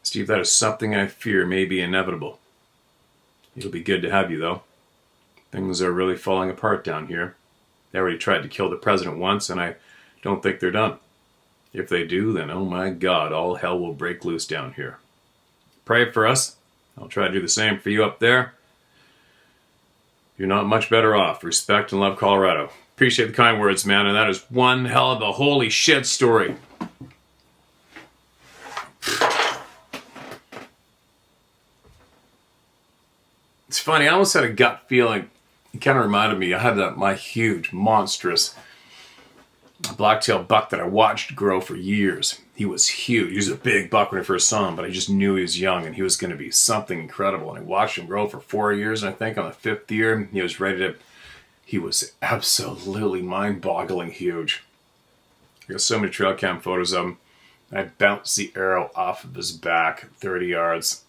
Steve, that is something I fear may be inevitable. It'll be good to have you, though. Things are really falling apart down here. They already tried to kill the president once, and I don't think they're done. If they do, then oh my God, all hell will break loose down here. Pray for us. I'll try to do the same for you up there. You're not much better off. Respect and love, Colorado. Appreciate the kind words, man, and that is one hell of a holy shit story. It's funny. I almost had a gut feeling. It kind of reminded me. I had my huge, monstrous blacktail buck that I watched grow for years. He was huge. He was a big buck when I first saw him, but I just knew he was young and he was going to be something incredible. And I watched him grow for 4 years, and I think on the 5th year, he was absolutely mind-boggling huge. I got so many trail cam photos of him. I bounced the arrow off of his back 30 yards,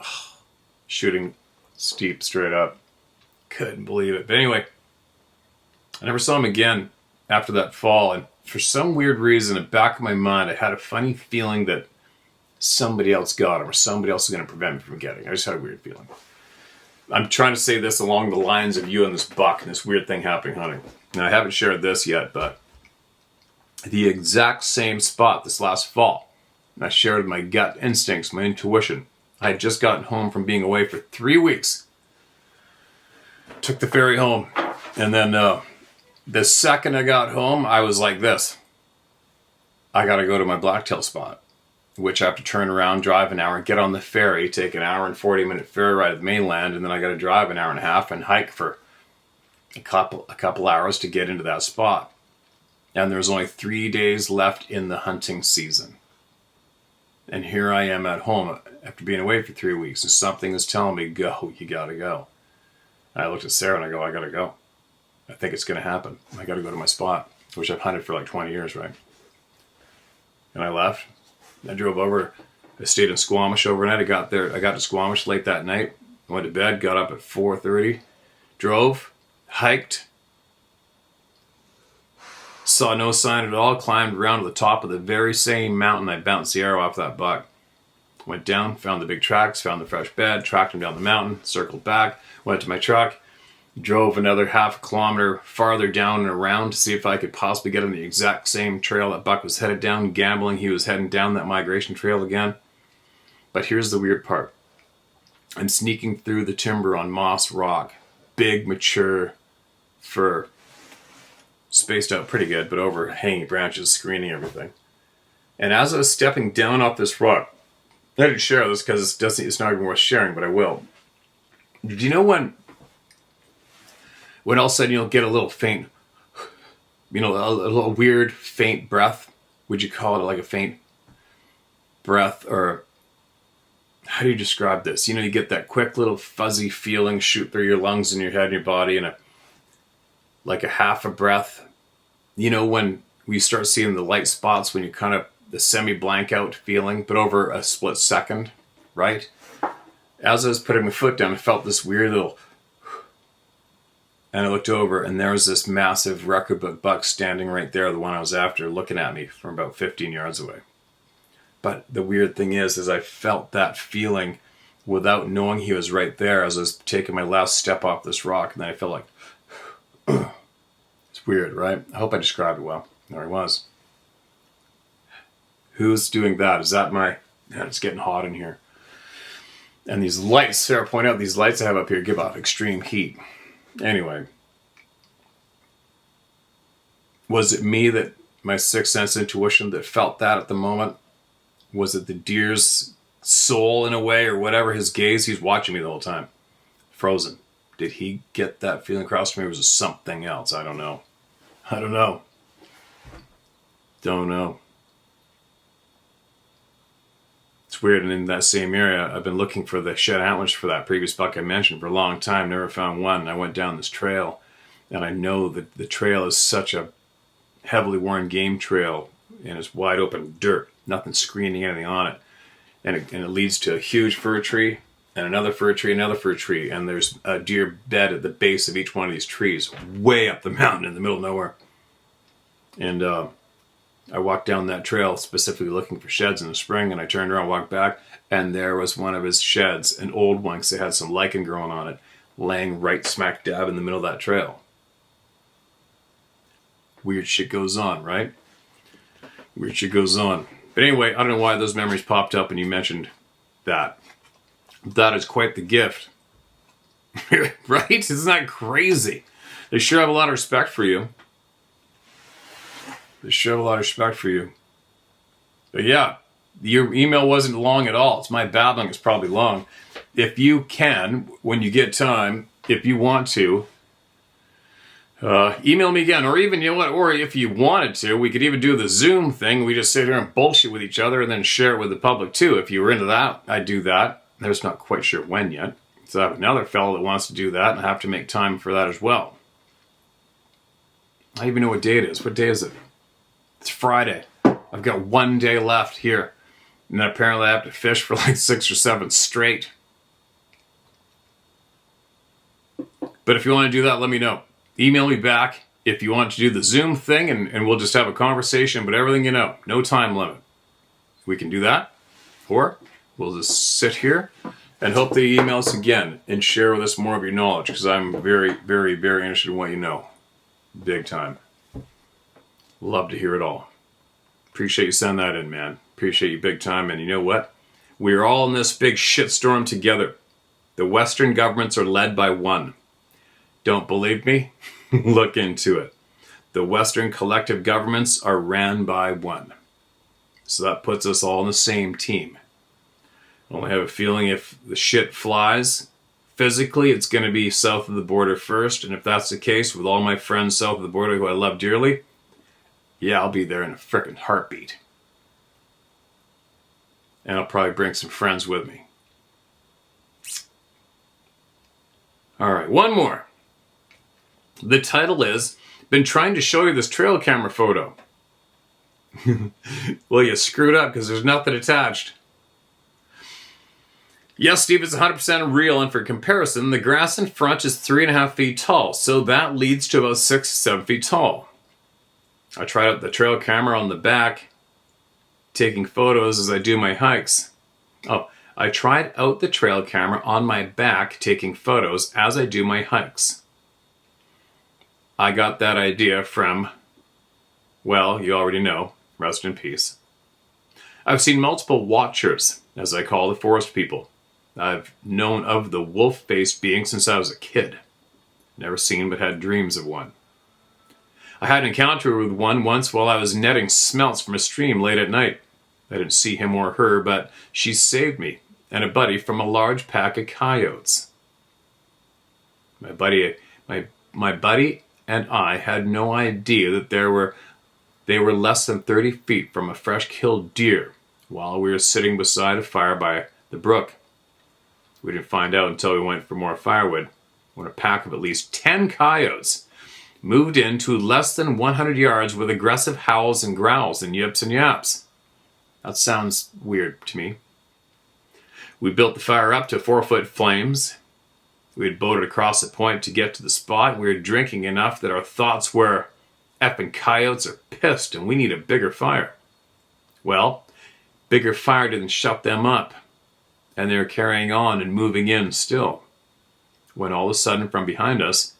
shooting steep straight up. Couldn't believe it. But anyway, I never saw him again after that fall, and for some weird reason, in the back of my mind, I had a funny feeling that somebody else got him or somebody else was going to prevent me from getting him. I just had a weird feeling. I'm trying to say this along the lines of you and this buck and this weird thing happening hunting. Now, I haven't shared this yet, but the exact same spot this last fall, and I shared my gut instincts, my intuition. I had just gotten home from being away for 3 weeks. Took the ferry home, and then the second I got home, I was like this. I got to go to my blacktail spot, which I have to turn around, drive an hour, get on the ferry, take an hour and 40-minute ferry ride to the mainland, and then I got to drive an hour and a half and hike for a couple hours to get into that spot. And there's only 3 days left in the hunting season. And here I am at home after being away for 3 weeks, and something is telling me, go, you got to go. And I looked at Sarah and I go, I got to go. I think it's going to happen. I got to go to my spot, which I've hunted for like 20 years, right? And I left. I drove over. I stayed in Squamish overnight. I got to Squamish late that night. I went to bed, got up at 4:30, drove, hiked, saw no sign at all, climbed around to the top of the very same mountain I bounced the arrow off that buck. Went down, found the big tracks, found the fresh bed, tracked him down the mountain, circled back, went to my truck, drove another half kilometer farther down and around to see if I could possibly get on the exact same trail that buck was headed down, gambling he was heading down that migration trail again. But here's the weird part. I'm sneaking through the timber on moss rock, big mature fir, spaced out pretty good, but overhanging branches screening everything. And as I was stepping down off this rock, I didn't share this because it's not even worth sharing, but I will. Do you know when all of a sudden you'll get a little faint, a little weird faint breath? Would you call it like a faint breath, or how do you describe this? You get that quick little fuzzy feeling shoot through your lungs and your head and your body, and like a half a breath. When we start seeing the light spots, when you kind of the semi-blank out feeling, but over a split second, right? As I was putting my foot down, I felt this weird little, and I looked over, and there was this massive record book buck standing right there, the one I was after, looking at me from about 15 yards away. But the weird thing is I felt that feeling without knowing he was right there as I was taking my last step off this rock, and then I felt like, it's weird, right? I hope I described it well. There he was. Who's doing that? Is that man, it's getting hot in here. And these lights, Sarah pointed out, these lights I have up here give off extreme heat. Anyway, was it me, that my sixth sense intuition that felt that at the moment? Was it the deer's soul in a way, or whatever, his gaze? He's watching me the whole time. Frozen. Did he get that feeling across to me, or was it something else? I don't know. Don't know. It's weird, and in that same area, I've been looking for the shed antlers for that previous buck I mentioned for a long time, never found one. And I went down this trail, and I know that the trail is such a heavily worn game trail, and it's wide open dirt, nothing screening anything on it. And it leads to a huge fir tree, and another fir tree, and there's a deer bed at the base of each one of these trees, way up the mountain in the middle of nowhere. And I walked down that trail specifically looking for sheds in the spring, and I turned around, walked back, and there was one of his sheds, an old one, because it had some lichen growing on it, laying right smack dab in the middle of that trail. Weird shit goes on, right? Weird shit goes on. But anyway, I don't know why those memories popped up and you mentioned that. That is quite the gift. Right? Isn't that crazy? They sure have a lot of respect for you. But yeah, your email wasn't long at all. It's my babbling is probably long. If you can, when you get time, if you want to, email me again. Or even, you know what, or if you wanted to, we could even do the Zoom thing. We just sit here and bullshit with each other and then share it with the public too. If you were into that, I'd do that. There's not quite sure when yet. So I have another fellow that wants to do that, and I have to make time for that as well. I don't even know what day it is. What day is it? It's Friday. I've got 1 day left here. And then apparently I have to fish for like 6 or 7 straight. But if you want to do that, let me know. Email me back if you want to do the Zoom thing, and we'll just have a conversation, but everything you know. No time limit. We can do that. Or we'll just sit here and hope that you email us again and share with us more of your knowledge, because I'm very, very, very interested in what you know. Big time. Love to hear it all. Appreciate you sending that in, man. Appreciate you big time. And you know what? We're all in this big shitstorm together. The Western governments are led by one. Don't believe me? Look into it. The Western collective governments are ran by one. So that puts us all in the same team. I only have a feeling if the shit flies, physically it's going to be south of the border first. And if that's the case with all my friends south of the border who I love dearly, yeah, I'll be there in a frickin' heartbeat. And I'll probably bring some friends with me. All right, one more. The title is, been trying to show you this trail camera photo. Well, you screwed up because there's nothing attached. Yes, Steve, it's 100% real, and for comparison, the grass in front is 3.5 feet tall, so that leads to about 6 to 7 feet tall. I tried out the trail camera on the back, taking photos as I do my hikes. I tried out the trail camera on my back, taking photos as I do my hikes. I got that idea from, well, you already know, rest in peace. I've seen multiple watchers, as I call the forest people. I've known of the wolf-faced being since I was a kid. Never seen but had dreams of one. I had an encounter with one once while I was netting smelts from a stream late at night. I didn't see him or her, but she saved me and a buddy from a large pack of coyotes. My buddy and I had no idea that they were less than 30 feet from a fresh killed deer while we were sitting beside a fire by the brook. We didn't find out until we went for more firewood, when a pack of at least 10 coyotes moved in to less than 100 yards with aggressive howls and growls and yips and yaps. That sounds weird to me. We built the fire up to 4-foot flames. We had boated across the point to get to the spot. We were drinking enough that our thoughts were, effing coyotes are pissed and we need a bigger fire. Well, bigger fire didn't shut them up, and they were carrying on and moving in still. When all of a sudden from behind us,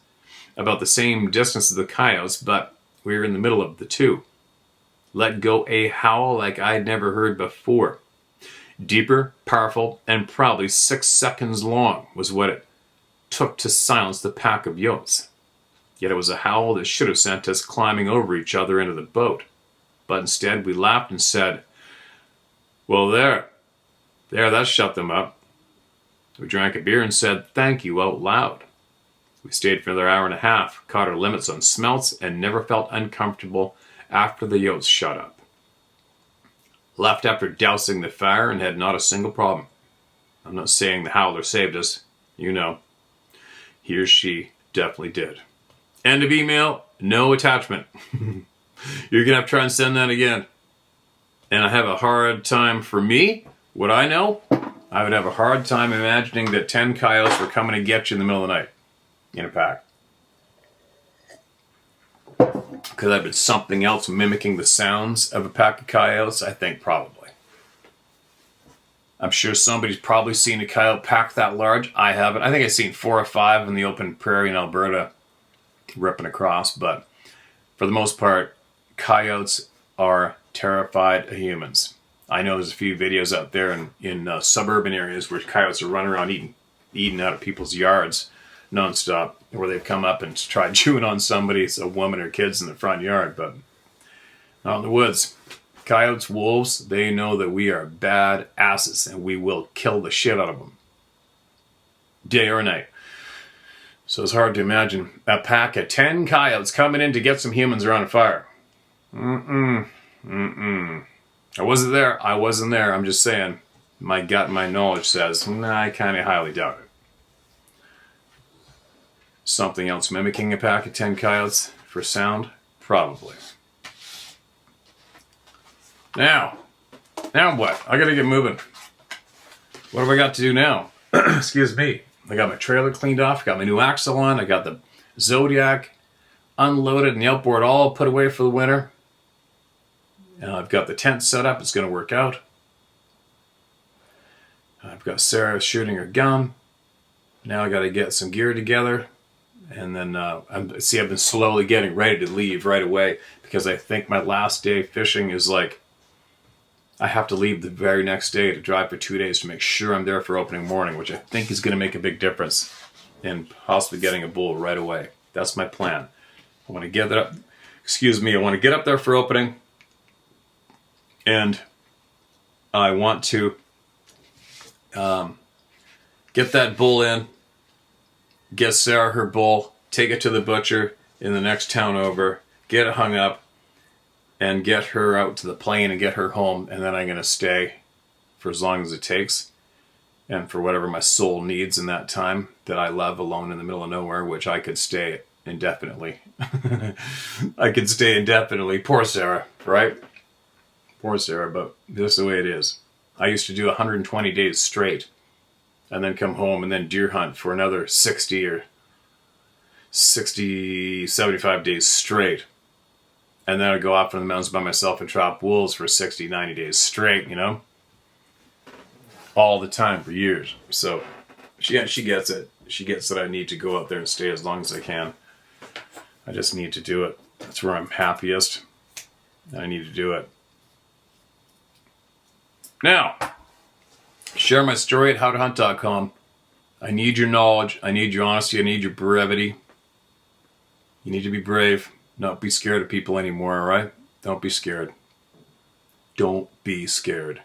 about the same distance as the coyotes, but we were in the middle of the two, let go a howl like I'd never heard before. Deeper, powerful, and probably 6 seconds long was what it took to silence the pack of yotes. Yet it was a howl that should have sent us climbing over each other into the boat. But instead we laughed and said, well, there, that shut them up. We drank a beer and said thank you out loud. We stayed for another hour and a half, caught our limits on smelts, and never felt uncomfortable after the yotes shut up. Left after dousing the fire and had not a single problem. I'm not saying the Howler saved us. You know. He or she definitely did. End of email. No attachment. You're going to have to try and send that again. And I have a hard time, for me, what I know, I would have a hard time imagining that 10 coyotes were coming to get you in the middle of the night in a pack. Could that have been something else mimicking the sounds of a pack of coyotes? I think probably. I'm sure somebody's probably seen a coyote pack that large. I haven't. I think I've seen 4 or 5 in the open prairie in Alberta ripping across, but for the most part, coyotes are terrified of humans. I know there's a few videos out there in suburban areas where coyotes are running around eating out of people's yards nonstop, where they've come up and tried chewing on somebody, a woman or kids in the front yard, but not in the woods. Coyotes, wolves, they know that we are bad asses and we will kill the shit out of them. Day or night. So it's hard to imagine a pack of 10 coyotes coming in to get some humans around a fire. I wasn't there. I wasn't there. I'm just saying. My gut and my knowledge says, nah, I kind of highly doubt it. Something else mimicking a pack of 10 coyotes for sound? Probably. Now what? I gotta get moving. What have I got to do now? Excuse me. I got my trailer cleaned off, got my new axle on, I got the Zodiac unloaded and the outboard all put away for the winter. And I've got the tent set up, it's gonna work out. I've got Sarah shooting her gun. Now I gotta get some gear together. And then, I've been slowly getting ready to leave right away because I think my last day fishing is like, I have to leave the very next day to drive for 2 days to make sure I'm there for opening morning, which I think is going to make a big difference in possibly getting a bull right away. That's my plan. I want to get up, I want to get up there for opening, and I want to get that bull in, get Sarah her bull, take it to the butcher in the next town over, get it hung up, and get her out to the plane and get her home, and then I'm going to stay for as long as it takes and for whatever my soul needs in that time that I love alone in the middle of nowhere, which I could stay indefinitely. I could stay indefinitely. Poor Sarah, right? Poor Sarah, but this is the way it is. I used to do 120 days straight and then come home and then deer hunt for another 75 days straight. And then I'd go off in the mountains by myself and trap wolves for 60, 90 days straight, you know? All the time for years. So she gets it. She gets that I need to go out there and stay as long as I can. I just need to do it. That's where I'm happiest. I need to do it. Now, share my story at howtohunt.com. I need your knowledge. I need your honesty. I need your brevity. You need to be brave. Not be scared of people anymore, all right? Don't be scared. Don't be scared.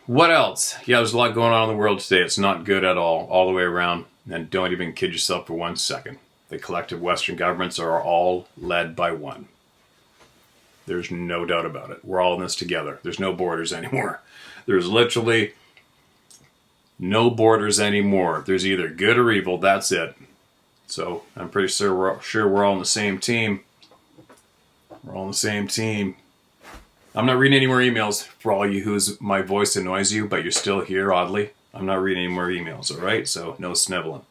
What else? Yeah, there's a lot going on in the world today. It's not good at all the way around. And don't even kid yourself for 1 second. The collective Western governments are all led by one. There's no doubt about it. We're all in this together. There's no borders anymore. There's literally no borders anymore. There's either good or evil. That's it. So I'm pretty sure we're all on the same team. We're all on the same team. I'm not reading any more emails for all you whose my voice annoys you, but you're still here, oddly. I'm not reading any more emails, all right? So no sniveling.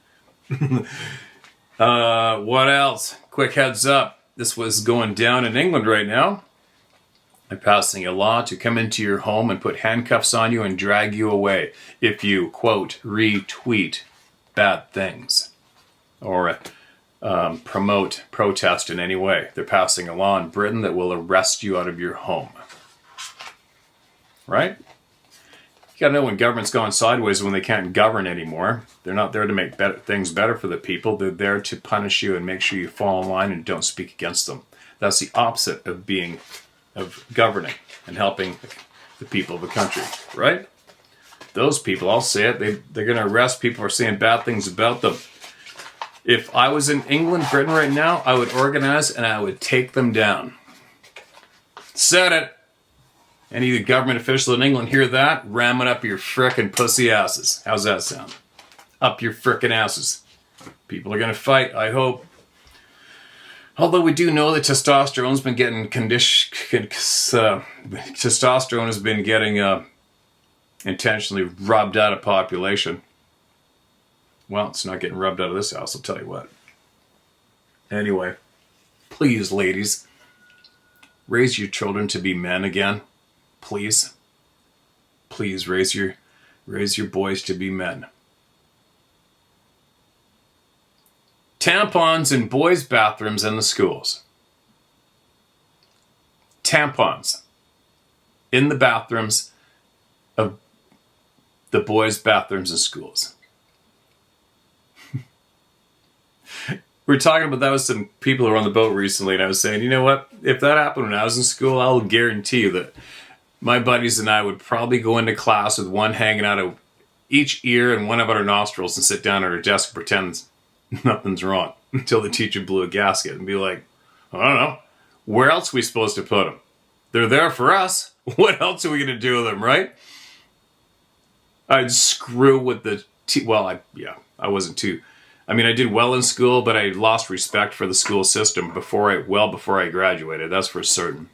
What else? Quick heads up. This was going down in England right now. I'm passing a law to come into your home and put handcuffs on you and drag you away if you, quote, retweet bad things or promote protest in any way. They're passing a law in Britain that will arrest you out of your home. Right? You gotta know when government's gone sideways, when they can't govern anymore. They're not there to make things better for the people. They're there to punish you and make sure you fall in line and don't speak against them. That's the opposite of governing and helping the people of a country, right? Those people, I'll say it, they're gonna arrest people for saying bad things about them. If I was in England, Britain right now, I would organize and I would take them down. Said it. Any government official in England hear that? Ram it up your frickin' pussy asses. How's that sound? Up your frickin' asses. People are gonna fight, I hope. Although we do know that testosterone has been getting intentionally rubbed out of population. Well, it's not getting rubbed out of this house, I'll tell you what. Anyway, please, ladies, raise your children to be men again. Please. Please raise your boys to be men. Tampons in boys' bathrooms in the schools. Tampons in the bathrooms of the boys' bathrooms in schools. We were talking about that with some people who were on the boat recently, and I was saying, you know what? If that happened when I was in school, I'll guarantee you that my buddies and I would probably go into class with one hanging out of each ear and one of our nostrils and sit down at her desk and pretend nothing's wrong until the teacher blew a gasket and be like, I don't know, where else are we supposed to put them? They're there for us. What else are we going to do with them, right? I'd screw with the... I wasn't too... I mean, I did well in school, but I lost respect for the school system before I graduated. That's for certain.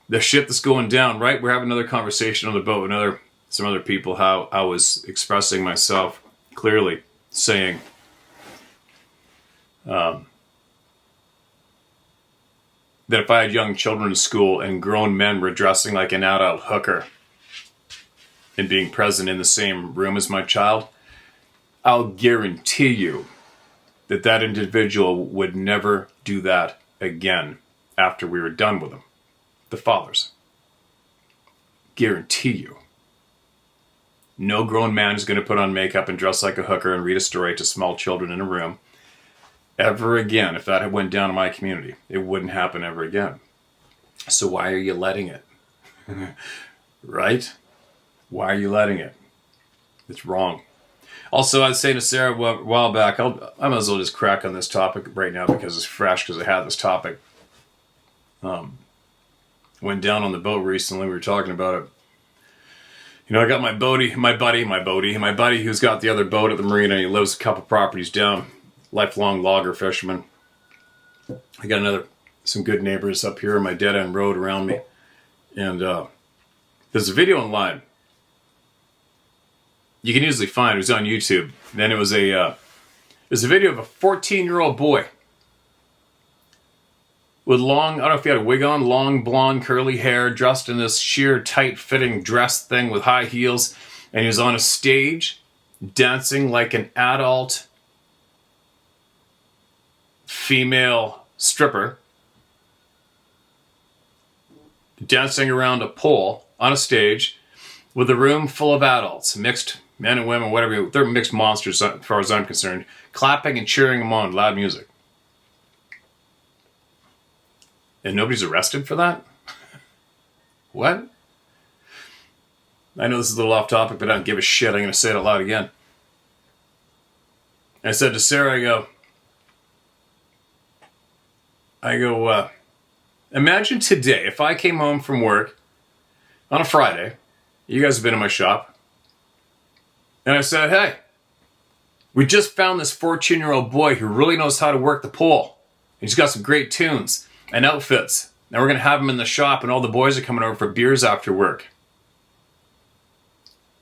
The shit that's going down, right? We're having another conversation on the boat with some other people, how I was expressing myself clearly, saying... that if I had young children in school and grown men were dressing like an adult hooker and being present in the same room as my child, I'll guarantee you that that individual would never do that again after we were done with them. The fathers. Guarantee you. No grown man is going to put on makeup and dress like a hooker and read a story to small children in a room ever again. If that had went down in my community, it wouldn't happen ever again. So why are you letting it? Right? Why are you letting it? It's wrong. Also, I was saying to Sarah a while back, I might as well just crack on this topic right now because it's fresh, because I had this topic. Went down on the boat recently. We were talking about it. You know, I got my buddy who's got the other boat at the marina. He lives a couple properties down. Lifelong logger fisherman. I got some good neighbors up here on my dead end road around me. And there's a video online. You can easily find it. It was on YouTube. Then it was a video of a 14-year-old boy with long, I don't know if he had a wig on, long blonde curly hair, dressed in this sheer tight-fitting dress thing with high heels, and he was on a stage dancing like an adult female stripper, dancing around a pole on a stage with a room full of adults, mixed men and women, whatever. They're mixed monsters as far as I'm concerned, clapping and cheering him on, loud music. And nobody's arrested for that? What? I know this is a little off topic, but I don't give a shit. I'm going to say it out loud again. I said to Sarah, I go, imagine today, if I came home from work on a Friday, you guys have been in my shop, and I said, hey, we just found this 14-year-old boy who really knows how to work the pole. He's got some great tunes and outfits. Now we're going to have him in the shop, and all the boys are coming over for beers after work.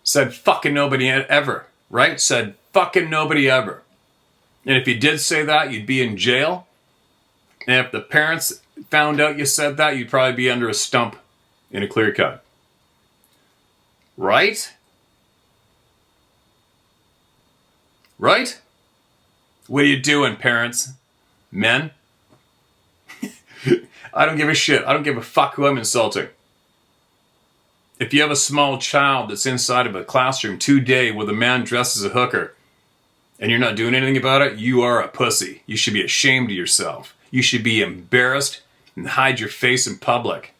Said fucking nobody ever, right? Said fucking nobody ever. And if you did say that, you'd be in jail. And if the parents found out you said that, you'd probably be under a stump in a clear cut. Right? Right? What are you doing, parents? Men? I don't give a shit. I don't give a fuck who I'm insulting. If you have a small child that's inside of a classroom today with a man dressed as a hooker and you're not doing anything about it, you are a pussy. You should be ashamed of yourself. You should be embarrassed and hide your face in public.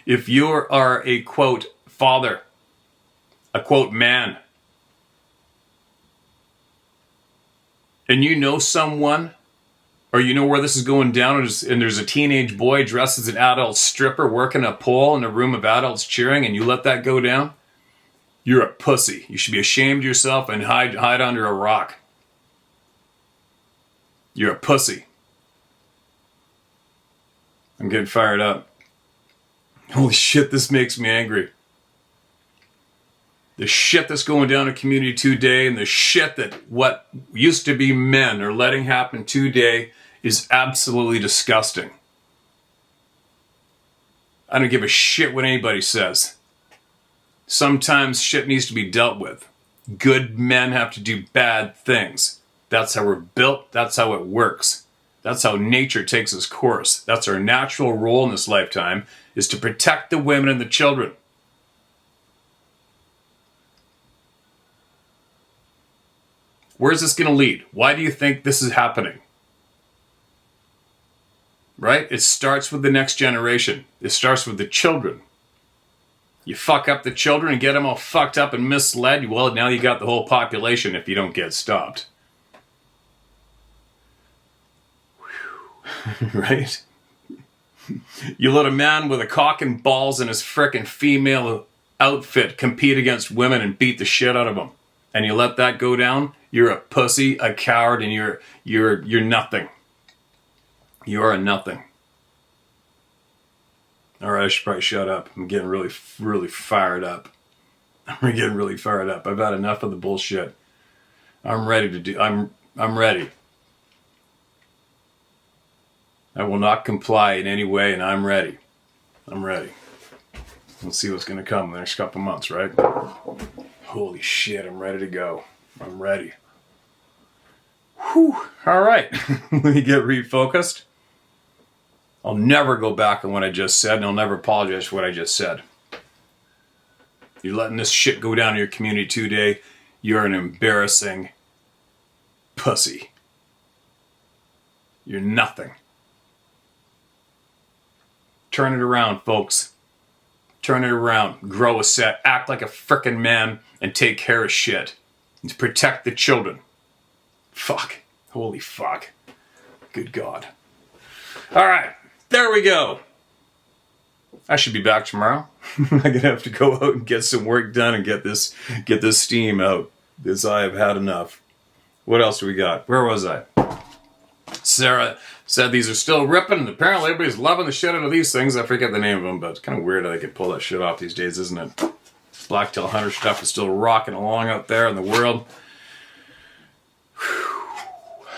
If you are a, quote, father, a, quote, man, and you know someone, or you know where this is going down, and there's a teenage boy dressed as an adult stripper working a pole in a room of adults cheering, and you let that go down, you're a pussy. You should be ashamed of yourself and hide under a rock. You're a pussy. I'm getting fired up. Holy shit, this makes me angry. The shit that's going down in community today, and the shit that what used to be men are letting happen today is absolutely disgusting. I don't give a shit what anybody says. Sometimes shit needs to be dealt with. Good men have to do bad things. That's how we're built. That's how it works. That's how nature takes its course. That's our natural role in this lifetime, is to protect the women and the children. Where's this going to lead? Why do you think this is happening? Right? It starts with the next generation. It starts with the children. You fuck up the children and get them all fucked up and misled. Well, now you got the whole population if you don't get stopped. Right? You let a man with a cock and balls in his frickin' female outfit compete against women and beat the shit out of them. And you let that go down, you're a pussy, a coward, and you're nothing. You're a nothing. Alright, I should probably shut up. I'm getting really, really fired up. I'm getting really fired up. I've had enough of the bullshit. I'm ready. I will not comply in any way, and I'm ready. I'm ready. Let's see what's going to come in the next couple months, right? Holy shit, I'm ready to go. I'm ready. Whew. All right. Let me get refocused. I'll never go back on what I just said, and I'll never apologize for what I just said. You're letting this shit go down in your community today. You're an embarrassing pussy. You're nothing. Turn it around, folks. Turn it around. Grow a set. Act like a frickin' man and take care of shit. And protect the children. Fuck. Holy fuck. Good God. Alright. There we go. I should be back tomorrow. I'm gonna have to go out and get some work done and get this steam out. Because I have had enough. What else do we got? Where was I? Sarah said these are still ripping, and apparently everybody's loving the shit out of these things. I forget the name of them, but it's kind of weird how they can pull that shit off these days, isn't it? Blacktail hunter stuff is still rocking along out there in the world.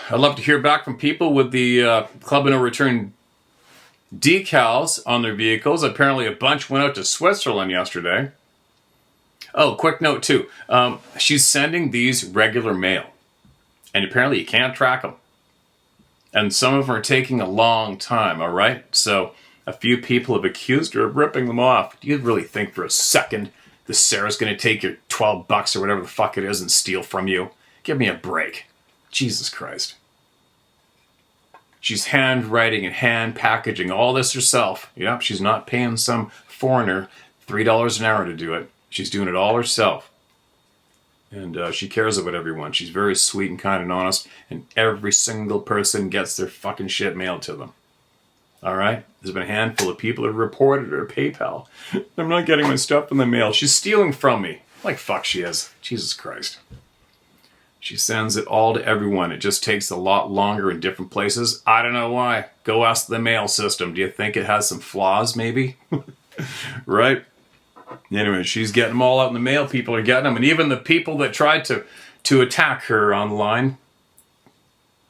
I'd love to hear back from people with the Club of No Return decals on their vehicles. Apparently a bunch went out to Switzerland yesterday. Oh, quick note too. She's sending these regular mail, and apparently you can't track them. And some of them are taking a long time, all right? So a few people have accused her of ripping them off. Do you really think for a second that Sarah's going to take your $12 or whatever the fuck it is and steal from you? Give me a break. Jesus Christ. She's handwriting and hand packaging all this herself. Yep, she's not paying some foreigner $3 an hour to do it. She's doing it all herself. And she cares about everyone. She's very sweet and kind and honest. And every single person gets their fucking shit mailed to them. Alright? There's been a handful of people who reported her PayPal. I'm not getting my stuff in the mail. She's stealing from me. Like fuck she is. Jesus Christ. She sends it all to everyone. It just takes a lot longer in different places. I don't know why. Go ask the mail system. Do you think it has some flaws, maybe? Right? Anyway, she's getting them all out in the mail. People are getting them. And even the people that tried to attack her online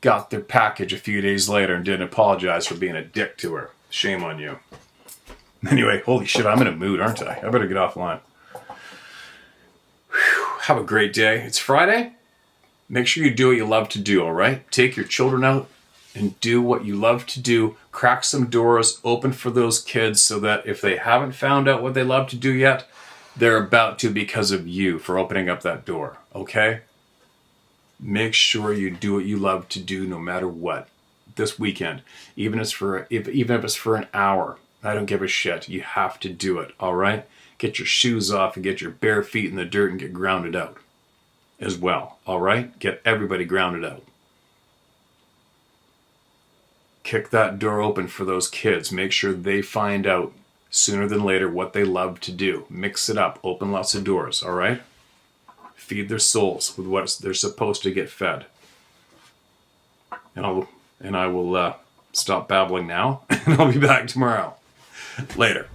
got their package a few days later and didn't apologize for being a dick to her. Shame on you. Anyway, holy shit, I'm in a mood, aren't I? I better get offline. Whew, have a great day. It's Friday. Make sure you do what you love to do, all right? Take your children out and do what you love to do. Crack some doors, open for those kids so that if they haven't found out what they love to do yet, they're about to because of you for opening up that door, okay? Make sure you do what you love to do no matter what. This weekend, even if it's for an hour, I don't give a shit. You have to do it, all right? Get your shoes off and get your bare feet in the dirt and get grounded out as well, all right? Get everybody grounded out. Kick that door open for those kids. Make sure they find out sooner than later what they love to do. Mix it up. Open lots of doors, all right? Feed their souls with what they're supposed to get fed. And I will stop babbling now, and I'll be back tomorrow. Later.